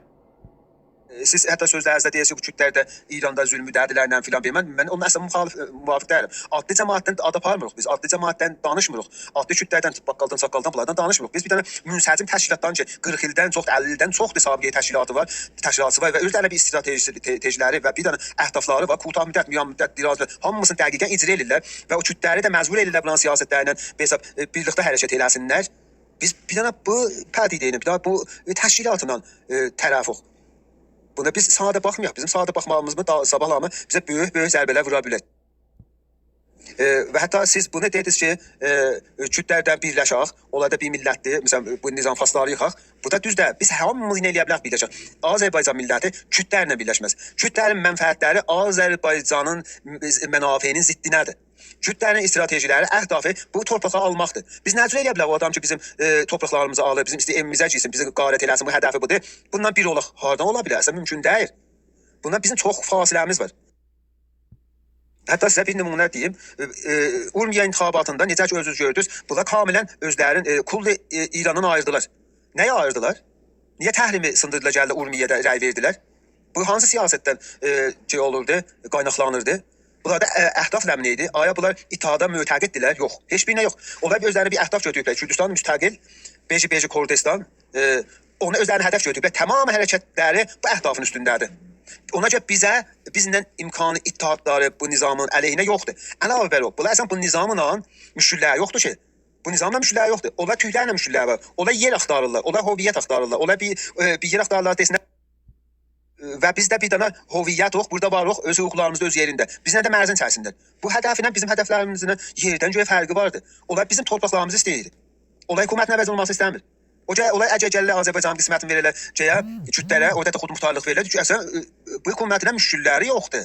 Siz hətta sözlərinizdə deyirsiniz ki, kütlər də İranda zülmüdədilərlə filan deyil. Mən onun əslən müvafiq deyirəm. Adlı cəmaatdən ad aparmırıq biz. Adlı cəmaatdən danışmırıq. Adlı kütlərdən, baqqaldan, saqqaldan bunlardan danışmırıq. Biz bir dənə münsəcim təşkilatdan ki, 40 ildən çox, 50 ildən çoxdur sabiqə təşkilatı var və öz bir stratejiləri və bir dənə əhdafları var. Kutah müddət, müyan müddət, dirazlı hamısını dəqiqən icra edirlər və o kütləri də məcbur edirlər bulan siyasətlərlə birlikdə hərəkət eləsinlər. Biz bir dənə bu pədidəyini, bir dənə bu təşkilatından tərəfuq. Buna biz sadə baxmayaq. Bizim sadə baxmağımız sabahlamı bizə böyük zərbələr vura bilər. Və hətta siz bunu dediniz ki, kütlərdən birləşək, onlar da bir millətdir, məsələn, bu nizam fasları yıxaq. Bu da düzdür, biz hamımız nə eləyə bilərik birləşək. Azərbaycan milləti kütlərlə birləşməz. Kütlərin mənfəətləri Azərbaycanın mənafeyinin ziddinədir. Kütlərin stratejiləri, əhdafı bu torpağı almaqdır. Biz nə cür eləyə bilərik o adam ki, bizim torpaqlarımızı alır, bizim evimizə girsin, bizi qarət eləsin, bu hədəfi budur. Bundan bir olaq, hardan ola bilərsə, mümkün deyil. Bundan bizim çox fasiləmiz var. Hətta sizə bir nümunə deyim, Urmiya intihabatında necə ki özünüz gördünüz, bunlar kamilən özlərin kulli İrandan ayırdılar. Nəyə ayırdılar? Niyə təhrimi sındırdılar, gəldi Urmiyədə rəy verdilər? Bu hansı siyasətdən olurdu, qaynaqlanırdı? Bunlar da əhdaf nəmli idi. Aya bunlar itaada mütəqiddirlər? Yox. Heç birinə yox. Onlar özlərini bir əhdaf götürüblər. Kürdistan müstəqil, Beji Kurdistan, onu özlərini hədəf götürüblər. Tamam hərəkətləri bu əhdafın üstündədir. Ona görə bizlə imkanı itaatları bu nizamın əleyhinə yoxdur. Əlavə bər yox. Bunlar əsən bu nizamla müşkülləri yoxdur ki. Bu nizamla müşkülləri yoxdur. Onlar tüylərlə müşkülləri var. Onlar yer axtarırlar. Onlar hoviyyət axtarırlar. Onlar bir yer axtarırlar desinlər. Və bizdə bir dənə hoviyyət yox, burada var yox, öz hüquqlarımız öz yerində. Bizlə də mərzin çəksinlər. Bu hədəfinə bizim hədəflərimizin yerdən göyə fərqi vardır. Onlar bizim torpaqlarımızı istəyir. Onlar hökumətin əvəz olması istəmir. Onlar əgər gəlirlər Azərbaycan qismətini verirlər kütlərə, orada da xudmuxtarlıq verirlər. Əslən bu hökumətinə müşkülləri yoxdur.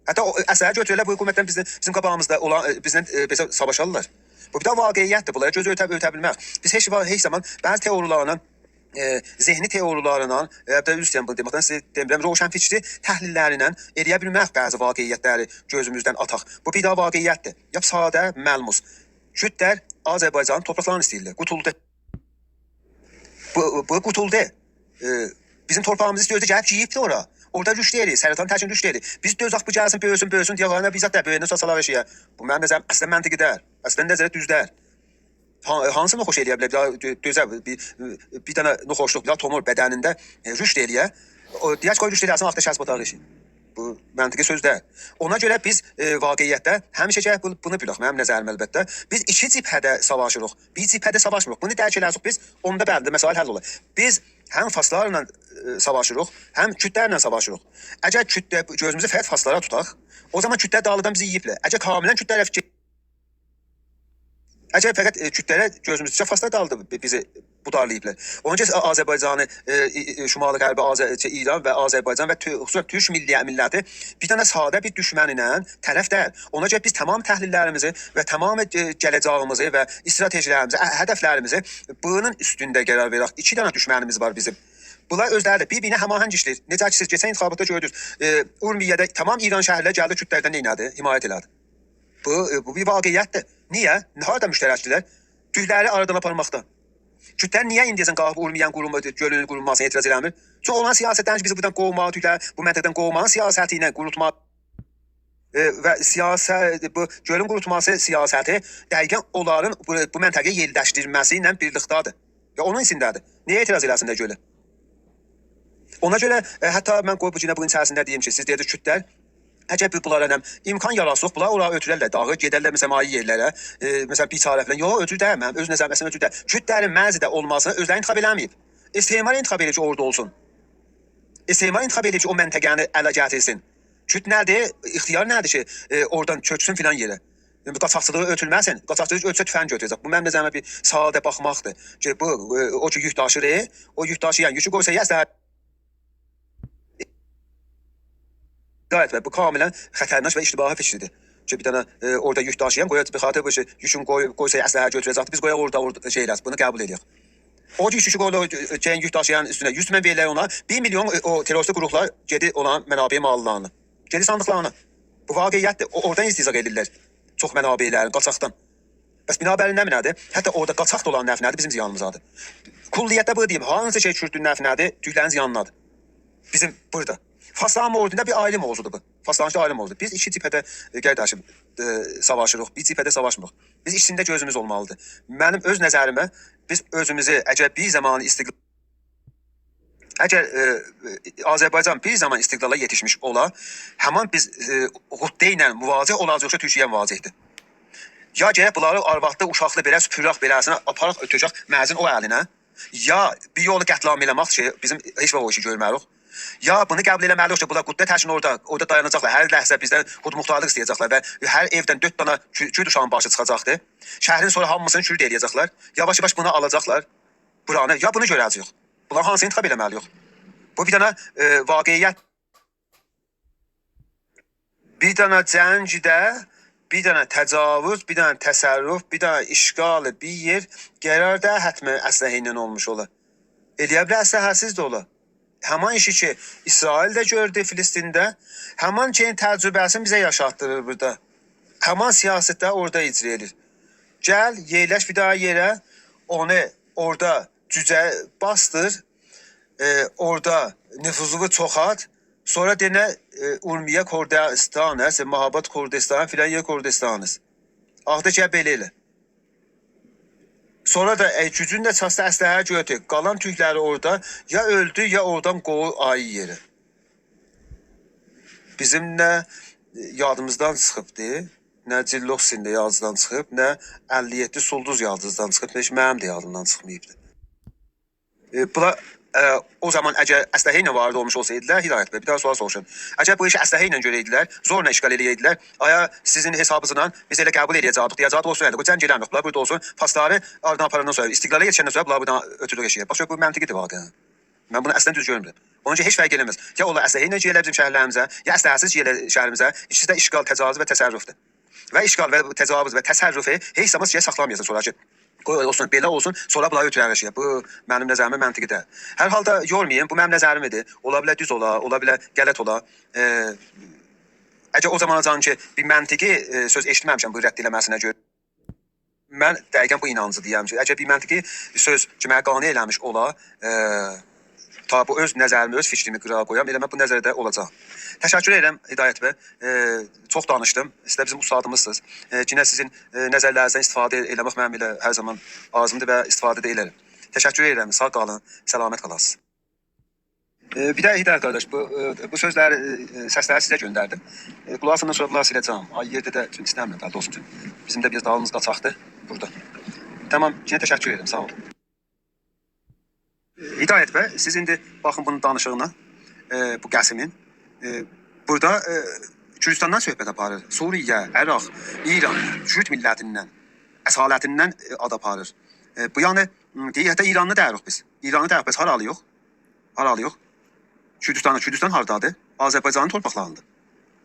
Hətta o əsəri götürürlər bu hökumətdən bizim qabağımızda olan bizlə belə savaşarlar. Bu bir də vaqiiyyətdir. Bunlara göz örtə bilmək. Biz heç zaman bəzi teoriyalarla zehni teoriyalarla ya da üstən bu deməkdən sizə demirəm roşanfikri təhlillərlə eləyə bilmək bəzi vaqiiyyətləri gözümüzdən ataq. Bu bir də vaqiiyyətdir. Ya sadə, məlmus. Kürdlər Azərbaycanın torpaqlarını istəyirlər. Qutuldu. Bu qutuldu. Bizim torpağımızı gözdə gəlib yeyibdi ora. Orada rüştəyirik, səratan təkin rüştəyirik. Biz dözək bu gəlsin, böyüsün deyələrlə bizzat da böyüyəndə saçalar eşiyə. Bu mənim nəzərim əslən məntiqi deyil. Əslən nəzərə düzdər. Hansı xoş eləyə bilər? Dözə bir dənə noxoşluq, bir tomor bədənində rüşd eləyə. Deyək qoy rüşd eləsin, axta şəxs bataq eşi. Bu məntiqi söz deyil. Ona görə biz vaqiiyyətdə həmişə bunu bilək, mənim nəzərim əlbəttə. Biz iki cibhədə savaşırıq. Bir cibhədə savaşmırıq. Bunu dərk eləsək biz, onda bəli, məsələ həll olar. Biz həm faslarla savaşırıq, həm kütlərlə savaşırıq. Əgər kütlə gözümüzü fəqət faslara tutaq, o zaman kütlər dağlıdan bizi yeyiblər. Əgər kamilən kütlərə fikir Əgər fəqət kütlərə gözümüzü faslar dağıldı bizi budarlayıblar. Onun üçün Azərbaycanı, Şimali Qərbi İran və Azərbaycan və xüsusən Türk milləti bir dənə sadə bir düşmən ilə tərəf deyil. Ona görə biz tamam təhlillərimizi və tamam gələcəyimizi və stratejilərimizi, hədəflərimizi bunun üstündə qərar verək. İki dənə düşmənimiz var bizim. Bunlar özləri də bir-birinə həmahəng işləyir. Necə ki siz keçən intixabatda gördünüz. Urmiyədə tamam İran şəhərləri gəldi kütlərdən neynədi? Himayət elədi. Bu bir vaqiiyyətdir. Niyə? Harada müştərəkdilər? Tüyləri aradan aparmaqda. Kütlər niyə indiyəsən qalıb Urmiyan gölünün qurulmasına etiraz eləmir? Çünki olan siyasətdən bizi buradan qovmaq, tüyləri bu məntəqədən qovmağın siyasəti ilə qurutmaq və bu gölün qurutması siyasəti dəqiqən onların bu məntəqəyə yerləşdirilməsi ilə birlikdadır. Ya onun içindədir. Niyə etiraz eləsinlər gölə? Ona görə hətta mən qoy bu günə içərisində deyim ki, siz deyirsiniz kütlər Əcəb bunlara imkan yararsıq, bunlar ora ötürərlər dağı, gedərlər məsəl yerlərə, məsəl biçarə falan. Yox, ötür də, mənim öz nəzərimdə ötür də. Kütlərin məzidə olmasını özləri intiqab eləməyib. İstemar intiqab edir ki, orada olsun. İstemar intiqab edir ki, o məntəqəni ələ gətirsin. Küt nədir? İxtiyar nədir ki, oradan köçsün filan yerə. Qaçaqçılığı ötülməsin. Qaçaqçılığı ötsə tüfəng götürəcək. Bu mənim nəzərimdə bir sadə baxmaqdır. Ki, o ki yük daşır, o yük daşıyan yükü qoysa yəslər. Gayet bu kamilən xətərnaş və iştibahi fikridir. Ki bir dənə orada yük daşıyan qoyaq bir xatir bu şey yükün qoysa əsləhə götürəcəkdir. Biz qoyaq orada şey eləsin. Bunu qəbul edirik. O yükü qoyaq yük daşıyan üstünə 100 min verirlər ona. 1 milyon o terrorist qruplar gedi olan mənabə mallarını. Gedi sandıqlarını. Bu vaqiiyyətdir. Oradan istizaq edirlər. Çox mənabələrin qaçaqdan. Bəs binabərindən nədir? Hətta orada qaçaq da olan nəf nədir? Bizim ziyanımızdadır. Kulliyyətdə bu deyim. Hansı şey Kürdün nəf nədir? Tüklərin ziyanınadır. Bizim burada. Faslanın mövzudunda bir ayrı mövzudur bu. Faslanışda ayrı mövzudur. Biz iki cibhədə qardaşım savaşırıq, bir cibhədə savaşmırıq. Biz içində gözümüz olmalıdır. Mənim öz nəzərimə biz özümüzü əgər bir zaman Azərbaycan bir zaman istiqlala yetişmiş ola, həman biz Quddə ilə müvazə olacaqsa Türkiyə müvazəhdir. Ya gərək bunları arvadlı, uşaqlı belə süpürək beləsinə aparaq ötəcək məzin o əlinə, ya bir yolu qətlam eləmək ki, bizim heç vaxt o işi görmərik. Ya bunu qəbul eləməliyik ki, bunlar Quddə təşkil orada dayanacaqlar, hər ləhzə bizdən xudmuxtarlıq istəyəcəklər və hər evdən 4 dənə Kürd uşağının başı çıxacaqdır. Şəhərin sonra hamısını Kürd eləyəcəklər. Yavaş-yavaş bunu alacaqlar. Buranı, ya bunu görəcəyik. Bunlar hansı intiqab eləməliyik? Bu bir dənə vaqiiyyət. Bir dənə cəngdə, bir dənə təcavüz, bir dənə təsərrüf, bir dənə işğalı bir yer qərarda hətmən əsləhə ilə olmuş ola. Eləyə bilər əsləhəsiz də ola. Həman işi ki, İsrail də gördü Filistində, həman şeyin təcrübəsini bizə yaşatdırır burada. Həman siyasətdə orada icra edir. Gəl, yerləş bir daha yerə, onu orada cücə bastır, orada nüfuzunu çoxalt, sonra denə Urmiyə Kurdistanı, Mahabat Kurdistanı filan yer Kurdistanız. Axda gəl belə elə. Sonra da gücün də çasta əsləhə götür. Qalan tükləri orada ya öldü, ya oradan qovu ayı yeri. Bizim nə yadımızdan çıxıbdır, nə Cilloxsin də yadımızdan çıxıb, nə 57 Sulduz yadımızdan çıxıb, heç mənim də yadımdan çıxmayıbdır. Bunlar o zaman əgər əsləhə ilə vardı olmuş olsaydılar, Hidayət bəy, bir daha sual soruşun. Əgər bu işi əsləhə ilə görəydilər, zorla işgal eləyəydilər, aya sizin hesabınızdan biz elə qəbul eləyəcəkdik, deyəcəkdik olsun, bu cəng eləmirik, bunlar burada olsun, pasları aradan aparandan sonra, istiqlala yetişəndən sonra bunlar buradan ötürülük eşəyək. Bax, bu məntiqidir vaqəən. Mən bunu əslən düz görmürəm. Onun üçün heç fərq eləməz. Ya onlar əsləhə ilə girələr bizim şəhərlərimizə, ya əsləhəsiz girələr şəhərimizə. İkisi də işğal, təcavüz və təsərrüfdür. Və işğal və təcavüz və təsərrüfü heç zaman sizə saxlamayacaq sonra ki. Qoy olsun, belə olsun, sonra bunları ötürərək. Bu mənim nəzərimin məntiqi deyil. Hər halda yormayın, bu mənim nəzərimdir. Ola bilər düz ola bilər qələt ola. Əgər o zamanacan ki, bir məntiqi söz eşitməmişəm bu rədd eləməsinə görə. Mən dəqiqən bu inancı deyirəm ki, əgər bir məntiqi söz ki, mənə qane eləmiş ola, ta bu öz nəzərimi, öz fikrimi qırağa qoyam, elə mən bu nəzərdə olacaq. Təşəkkür edirəm Hidayət bəy. Çox danışdım. Siz də bizim ustadımızsınız. Yenə sizin nəzərlərinizdən istifadə eləmək mənim elə hər zaman arzumdur və istifadə də edərəm. Təşəkkür edirəm. Sağ qalın, səlamət qalasınız. Bir də Hidayət qardaş, bu sözləri, səsləri sizə göndərdim. Qulağısından sonra qulaq siləcəm. Ay yerdə də istəmirəm daha dostum. Bizim də biraz dalımız qaçaqdır burada. Tamam, yenə təşəkkür edirəm. Sağ olun. Hidayət bəy, siz indi baxın bunun danışığına, bu Qəsimin. Burada Gürcüstandan söhbət aparır. Suriyə, Əraq, İran, Kürt millətindən, əsalətindən ad aparır. Bu yəni, deyək, hətta İranlı dəyirik biz. İranlı dəyirik biz, hara alıyıq? Hara alıyıq? Kürdistan hardadır? Azərbaycanın torpaqlarındır.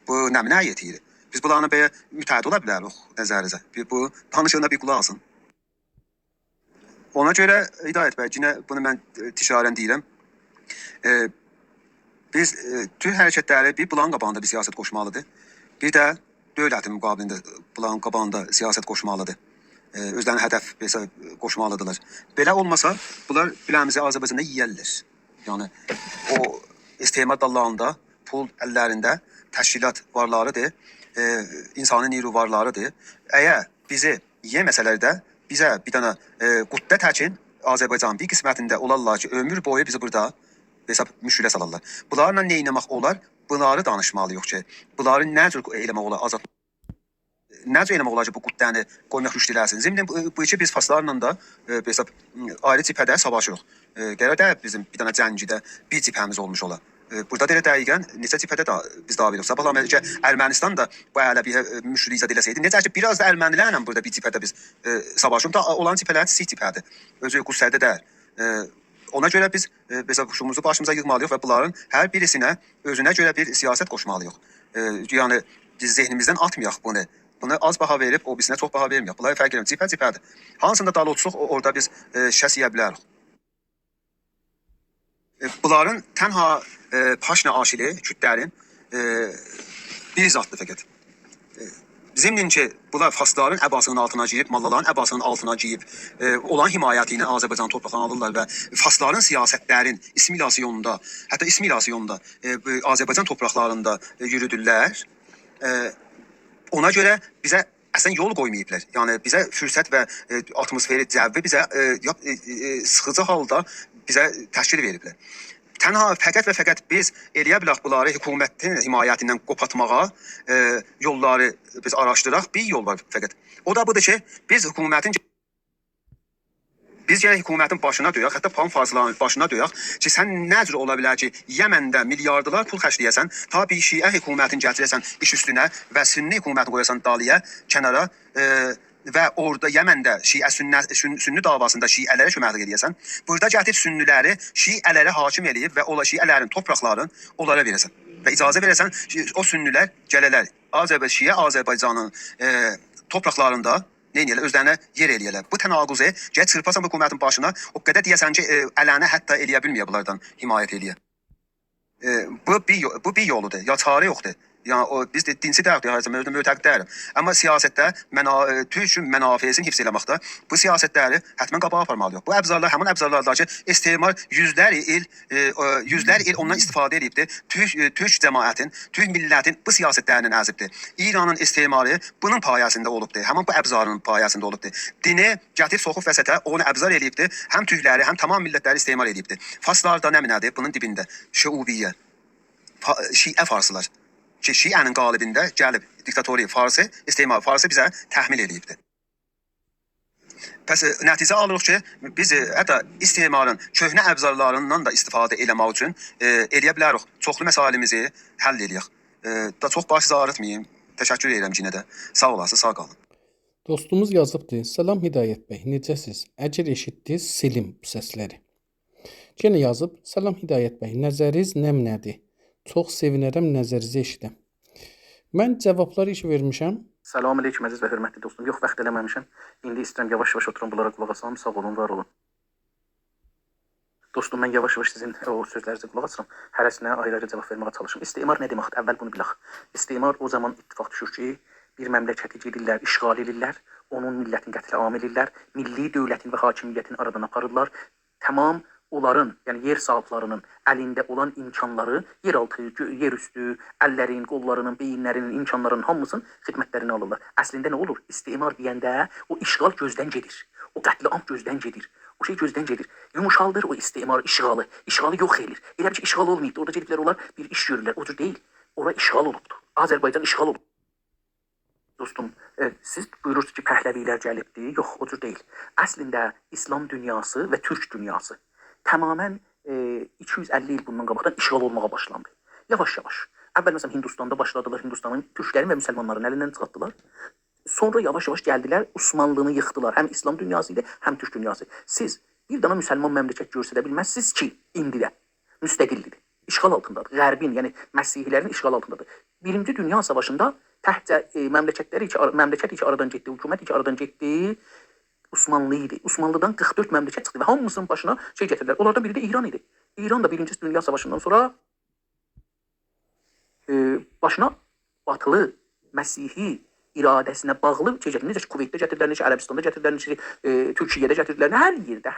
Bu nəminə əyyət yeri. Biz bunlarla belə mütəhid ola bilərik nəzərinizə. Bu danışığına bir qulaq alsın. Ona görə Hidayət bəy, yenə bunu mən tişarən deyirəm. Biz tüm hərəkətləri bir bulan qabağında bir siyasət qoşmalıdır. Bir də dövlətin müqabilində bulan qabağında siyasət qoşmalıdır. Özlərini hədəf qoşmalıdırlar. Belə olmasa, bunlar biləmizi Azərbaycanda yiyərlər. Yəni, o istimar dallarında, pul əllərində təşkilat varlarıdır, insani niru varlarıdır. Əgər bizi yeməsələr də, bizə bir dənə qüddə təkin Azərbaycan bir qismətində olarlar ki, ömür boyu bizi burada hesab müşkülə salarlar. Bunlarla nə etmək olar? Bunları danışmalıyıq ki, bunları nə cür eləmək olar? Nə cür eləmək olar ki, bu qüddəni qoymaq rüşd eləsin? Zimdən bu iki biz faslarla da hesab ayrı cibhədə savaşırıq. Qərər də bizim bir dənə cəngidə bir cibhəmiz olmuş olar. Burada da elə dəqiqən neçə cibhədə da biz davam edirik. Sabah Ermənistan da bu ələbiyə müşkül izad eləsəydi, necə ki biraz da ermənilərlə burada bir cibhədə biz savaşırıq. Da olan cibhələr sih cibhədir. Özü qüssədə deyil. Ona görə biz huşumuzu başımıza yığmalıyıq və bunların hər birisinə özünə görə bir siyasət qoşmalıyıq. Yəni biz zehnimizdən atmayaq bunu. Bunu az baha verib, o birisine çox baha verməyək. Bunlar fərq eləmir. Cibhə cibhədir. Hansında dalı otursuq, orada biz şəs yeyə bilərik. Bunların tənha paşna aşili, kütlərin bir zatdır fəqət. Zimnin ki, bunlar fasların əbasının altına girib, mallaların əbasının altına girib, olan himayəti ilə Azərbaycan torpaqlarını alırlar və fasların siyasətlərin assimilasyonunda, hətta assimilasyonunda Azərbaycan torpaqlarında yürüdürlər. Ona görə bizə əslən yol qoymayıblar. Yəni bizə fürsət və atmosferi, cəvvi bizə sıxıcı halda bizə təşkil veriblər. Tənha fəqət və fəqət biz eləyə bilək bunları hökumətin himayətindən qopatmağa yolları biz araşdıraq. Bir yol var fəqət. O da budur ki, biz gərək hökumətin başına döyək, hətta pan fazlaların başına döyək ki, sən nə cür ola bilər ki, Yəməndə milyardılar pul xərcləyəsən, ta bir şiə hökumətin gətirəsən iş üstünə və sünni hökuməti qoyasan dalıya, kənara və orada Yəməndə sünni davasında şiələrə köməklik edəsən, burada gətirib sünniləri şiələrə hakim eləyib və ola şiələrin topraklarını onlara verəsən. Və icazə verəsən, o sünnilər gələlər şiə Azərbaycanın topraklarında neyniyələr, özlərinə yer eləyələr. Bu tənaqüzü gəl çırpasan hökumətin başına, o qədər deyəsən ki, ələnə hətta eləyə bilməyə bunlardan himayət eləyə. Bu bir yoludur, ya çarə yoxdur. Yəni biz də dinçi deyək, özümə mötəqid deyirəm. Amma siyasətdə türk mənafeyini hifz eləməkdə bu siyasətləri həttəmən qabağa aparmalıyıq. Bu əbzarlar həmin əbzarlardır ki, istismar yüzlər il ondan istifadə edibdir. Türk cəmaətin, türk millətin bu siyasətlərinin əzibdir. İranın istismarı bunun payəsində olubdur. Həmin bu əbzarın payəsində olubdur. Dini gətirib soxub vəsətə onu əbzar edibdir. Həm türkləri, həm tamam millətləri istismar edibdir. Faslar da nə minədir? Bunun dibində Şəubiyyə, Şiə farsılar. Ki, Şiənin qalibində gəlib diktatori Farsı, istismar Farsı bizə təhmil edibdir. Pəs nəticə alırıq ki, biz hətta istismarın köhnə əbzarlarından da istifadə eləmək üçün eləyə bilərik. Çoxlu məsailimizi həll eləyək. Da çox baş ağrıtmayayım. Təşəkkür edirəm yenə də. Sağ olasınız, sağ qalın. Dostumuz yazıbdır. Salam Hidayət bəy, necəsiz? Əgər eşitdiniz, silim bu səsləri. Yenə yazıb, salam Hidayət bəy, nəzəriniz nədir? Çox sevinərəm nəzərinizi eşidən. Mən cavabları iş vermişəm. Salam aleyküm əziz və hörmətli dostum. Yox, vaxt eləməmişəm. İndi istəyirəm yavaş-yavaş oturum bunlara qulaq asam. Sağ olun, var olun. Dostum, mən yavaş-yavaş sizin o sözlərinizə qulaq asıram. Hərəsinə ayrı-ayrı cavab verməyə çalışım. İstimar nə deməkdir? Əvvəl bunu bilək. İstimar o zaman ittifaq düşür ki, bir məmləkəti gedirlər, işğal edirlər, onun millətin qətlə am edirlər, milli dövlətin və hakimiyyətin aradan aparırlar. Tamam onların, yəni yer sahiblərinin əlində olan imkanları, yeraltı, yerüstü, əllərin, qollarının, beyinlərinin, imkanlarının hamısının xidmətlərini alırlar. Əslində nə olur? İstimar deyəndə o işğal gözdən gedir. O qətliam gözdən gedir. O şey gözdən gedir. Yumuşaldır o istimar işğalı. İşğalı yox edir. Elə bir ki, işğal olmayıbdır. Orada gediblər onlar bir iş görürlər. O cür deyil. Ora işğal olubdur. Azərbaycan işğal olub. Dostum, siz buyurursunuz ki, Pəhləvilər gəlibdir. Yox, o cür deyil. Əslində İslam dünyası və Türk dünyası tamamən 250 il bundan qabaqdan işğal olmağa başlandı. Yavaş-yavaş. Əvvəl məsələn Hindistanda başladılar. Hindistanın türklərin və müsəlmanların əlindən çıxartdılar. Sonra yavaş-yavaş gəldilər, Osmanlını yıxdılar. Həm İslam dünyası idi, həm Türk dünyası. Siz bir dana müsəlman məmləkət göstərə bilməzsiniz ki, indi də müstəqillidir. İşğal altındadır. Qərbin, yəni Məsihilərin işğal altındadır. Birinci Dünya Savaşında təhtə məmləkət iki aradan getdi, hökumət iki aradan getdi. Osmanlı idi. Osmanlıdan 44 məmləkət çıxdı və hamısının başına şey gətirdilər. Onlardan biri də İran idi. İran da Birinci Dünya Savaşından sonra başına batılı, Məsihi iradəsinə bağlı şey gətirdilər. Necə ki, Kuveytdə gətirdilər, necə Ərəbistanda gətirdilər, necə Türkiyədə gətirdilər.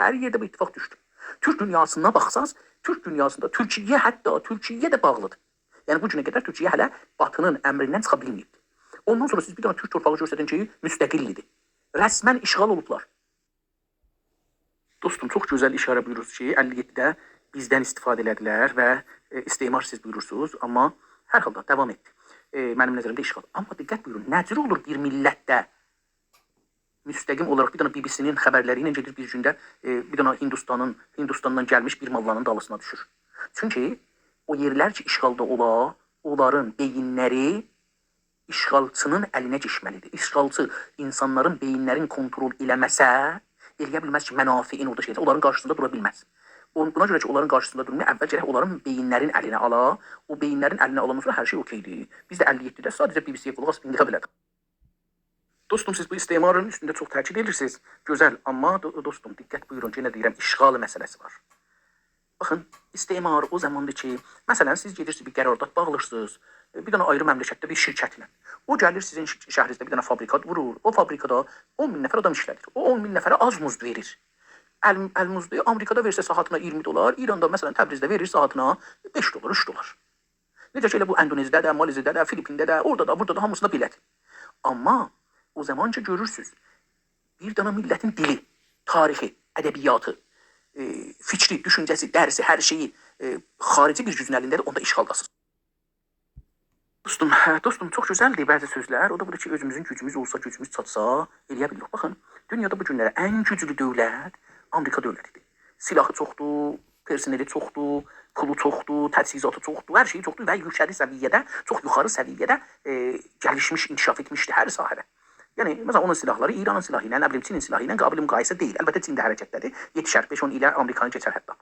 Hər yerdə bu ittifaq düşdü. Türk dünyasına baxsaz, Türk dünyasında Türkiyə hətta Türkiyə də bağlıdır. Yəni bu günə qədər Türkiyə hələ batının əmrindən çıxa bilməyibdir. Ondan sonra siz bir dənə Türk torpağı göstərən ki, müstəqillidir. Rəsmən işğal olublar. Dostum, çox gözəl işarə buyurursunuz ki, 57-də bizdən istifadə elədilər və istimar siz buyurursunuz, amma hər halda davam etdi. Mənim nəzərimdə işğal. Amma diqqət buyurun, necə olur bir millətdə müstəqim olaraq bir dənə BBC-nin xəbərləri ilə gedir bir gündə bir dənə Hindistandan gəlmiş bir mallanın dalısına düşür. Çünki o yerlər ki, işğalda ola, onların beyinləri işğalçının əlinə keçməlidir. İşğalçı insanların beyinlərin kontrol eləməsə, eləyə bilməz ki, mənafiin orada şeydir. Onların qarşısında dura bilməz. Buna görə ki, onların qarşısında durmaya əvvəl gərək onların beyinlərin əlinə ala. O beyinlərin əlinə alandan sonra hər şey okeydir. Biz də 57-də sadəcə BBC-yə qulaq asıb indiqə bilədik. Dostum, siz bu istimarın üstündə çox təkid edirsiniz. Gözəl, amma dostum, diqqət buyurun, yenə deyirəm, işğal məsələsi var. Baxın, istimar o zamandır ki, məsələn, siz gedirsiniz bir qərardat bağlırsınız, bir dənə ayrı məmləkətdə bir şirkətlə. O gəlir sizin şəhrinizdə bir dənə fabrika vurur. O fabrikada 10 min nəfər adam işlədir. O 10 min nəfərə az muzd verir. Əl-muzdu Amerikada versə saatına $20, İranda məsələn Təbrizdə verir saatına $5, $3. Necə ki, elə bu Endoneziyada da, Maleziyada da, Filipində də, orada da, burada da hamısında belədir. Amma o zaman ki, görürsünüz, bir dənə millətin dili, tarixi, ədəbiyyatı, fikri, düşüncəsi, dərsi, hər şeyi xarici bir gücün əlindədir, onda işğaldasınız. Dostum, çox gözəldir bəzi sözlər. O da budur ki, özümüzün gücümüz olsa, gücümüz çatsa, eləyə bilirik. Baxın, dünyada bu günlərə ən güclü dövlət Amerika dövlətidir. Silahı çoxdur, personeli çoxdur, pulu çoxdur, təchizatı çoxdur, hər şeyi çoxdur və yüksəli səviyyədə, çox yuxarı səviyyədə gəlişmiş, inkişaf etmişdir hər sahədə. Yəni, məsələn, onun silahları İranın silahı ilə, nə bilim, Çinin silahı ilə qabil müqayisə deyil. Əlbəttə, Çin də hərəkətdədir. Yetişər, 5-10 ilə Amerikanı keçər hətta.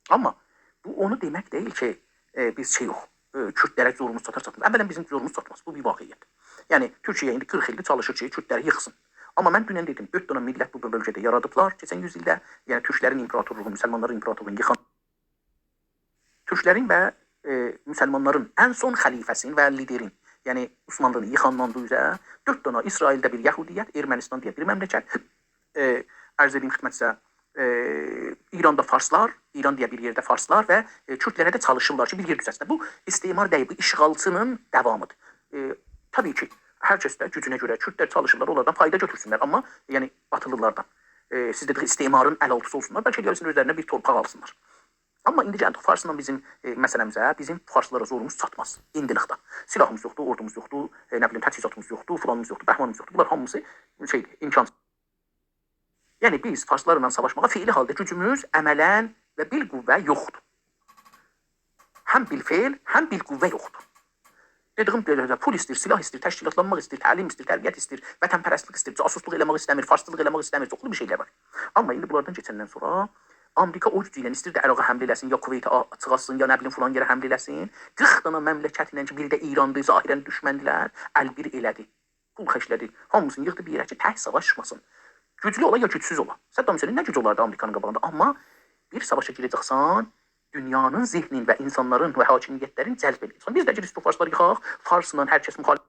Amma bu onu demək deyil ki, biz şey yox, Kürdlərə zorumuz çatır. Əvvələn bizim zorumuz çatmaz. Bu bir vaqiyyət. Yəni, Türkiyə indi 40 ildir çalışır ki, Kürdləri yıxsın. Amma mən dünən dedim, 4 dənə millət bu bölgədə yaradıblar. Keçən 100 ildə, yəni Türklərin imperatorluğu, müsəlmanların imperatorluğunu yıxan. Türklərin və müsəlmanların ən son xəlifəsinin və liderin, yəni Osmanlını yıxandan üzə 4 dənə İsraildə bir Yahudiyyət, Ermənistan deyə bir məmləkət, ərz edeyim xidmətsə, İranda farslar, İran deyə bir yerdə farslar və Kürdlərə də çalışırlar ki, bir yer düzəsinlər. Bu istimar deyil, bu işğalçının davamıdır. Tabii ki, hər kəs də gücünə görə Kürdlər çalışırlar, onlardan fayda götürsünlər, amma yəni batılılardan. Siz də istimarın əlaltısı olsunlar, bəlkə gəlsin özlərinə bir torpaq alsınlar. Amma indi gəldik Farsla bizim məsələmizə, bizim farslara zorumuz çatmaz. İndilikdə. Silahımız yoxdur, ordumuz yoxdur, nə bilim, təchizatımız yoxdur, filanımız yoxdur, bəhmanımız yoxdur. Bunlar hamısı şeydir, imkansız. Yəni biz farslarla savaşmağa fiili halda gücümüz əmələn və bil qüvvə yoxdur. Həm bil feil, həm bil qüvvə yoxdur. Dediyim pul istir, silah istir, təşkilatlanmaq istir, təlim istir, tərbiyyət istir, vətənpərəstlik istir, casusluq eləmək istəmir, farslılıq eləmək istəmir, çoxlu bir şeylər var. Amma indi bunlardan keçəndən sonra Amerika o gücü ilə istirdi Əraqa həmlə eləsin, ya Kuveytə çıxasın, ya nə bilim filan yerə həmlə eləsin. 40 dana məmləkət ilə ki, biri də İrandır, zahirən düşməndilər, əlbir elədi. Pul xərclədi. Hamısını yığdı bir yerə ki, tək savaşmasın. Güclü ola ya gücsüz ola. Saddam Hüseynin nə gücü olardı Amerikanın qabağında, amma bir savaşa girəcəksən, dünyanın zehnin və insanların və hakimiyyətlərin cəlb edirsən. Biz də girib bu farsları yıxaq, Farsla hər kəs müxalif.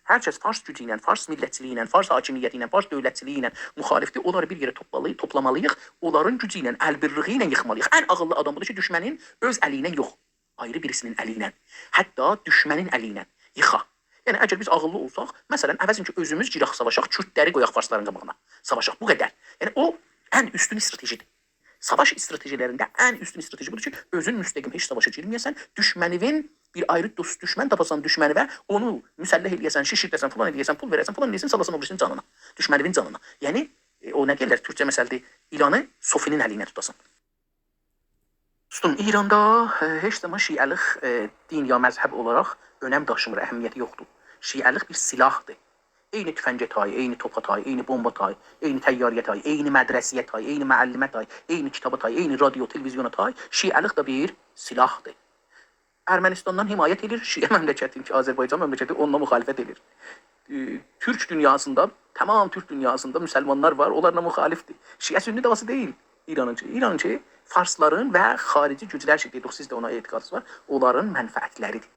Hər kəs Fars gücü ilə, Fars millətçiliyi ilə, Fars hakimiyyəti ilə, Fars dövlətçiliyi ilə müxalifdir. Onları bir yerə toplamalıyıq, onların gücü ilə, əlbirliği ilə yıxmalıyıq. Ən ağıllı adam budur ki, düşmənin öz əli ilə yox, ayrı birisinin əli ilə, hətta düşmənin əli ilə yıxa. Yəni əgər biz ağıllı olsaq, məsələn, əvəzin ki, özümüz girək savaşaq, Kürdləri qoyaq Farsların qabağına. Savaşaq bu qədər. Yəni o ən üstün stratejidir. Savaş stratejilərində ən üstün strateji budur ki, özün müstəqim heç savaşa girməyəsən, düşmənivin bir ayrı dost düşmən tapasan düşməni və onu müsəlləh eləyəsən, şişirdəsən, falan eləyəsən, pul verəsən, falan eləyəsən, salasan o birisinin canına, düşmənivin canına. Yəni o nə deyirlər, türkcə məsəldir, İranı Sofinin əli ilə tutasan. Dostum, İranda heç zaman şiəlik din ya məzhəb olaraq önəm daşımır, əhəmiyyəti yoxdur. Şiəlik bir silahdır. Eyni tüfəngə tay, eyni topa tay, eyni bomba tay, eyni təyyarəyə tay, eyni mədrəsiyə tay, eyni müəllimə tay, eyni kitaba tay, eyni radio, televizyona tay. Şiəlik də bir silahdır. Ermənistandan himayət edir, Şiə məmləkəti ki, Azərbaycan məmləkəti onunla müxalifət edir. Türk dünyasında, tamam Türk dünyasında müsəlmanlar var, onlarla müxalifdir. Şiə sünni davası deyil İranınki. İranınki Farsların və xarici güclər ki, dedik, siz də ona etiqadınız var, onların mənfəətləridir.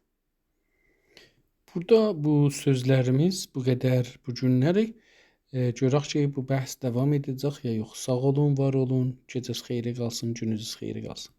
Burada bu sözlərimiz bu qədər bu günlərik. Görək ki, bu bəhs davam edəcək ya yox. Sağ olun, var olun. Gecəniz xeyirə qalsın, gününüz xeyirə qalsın.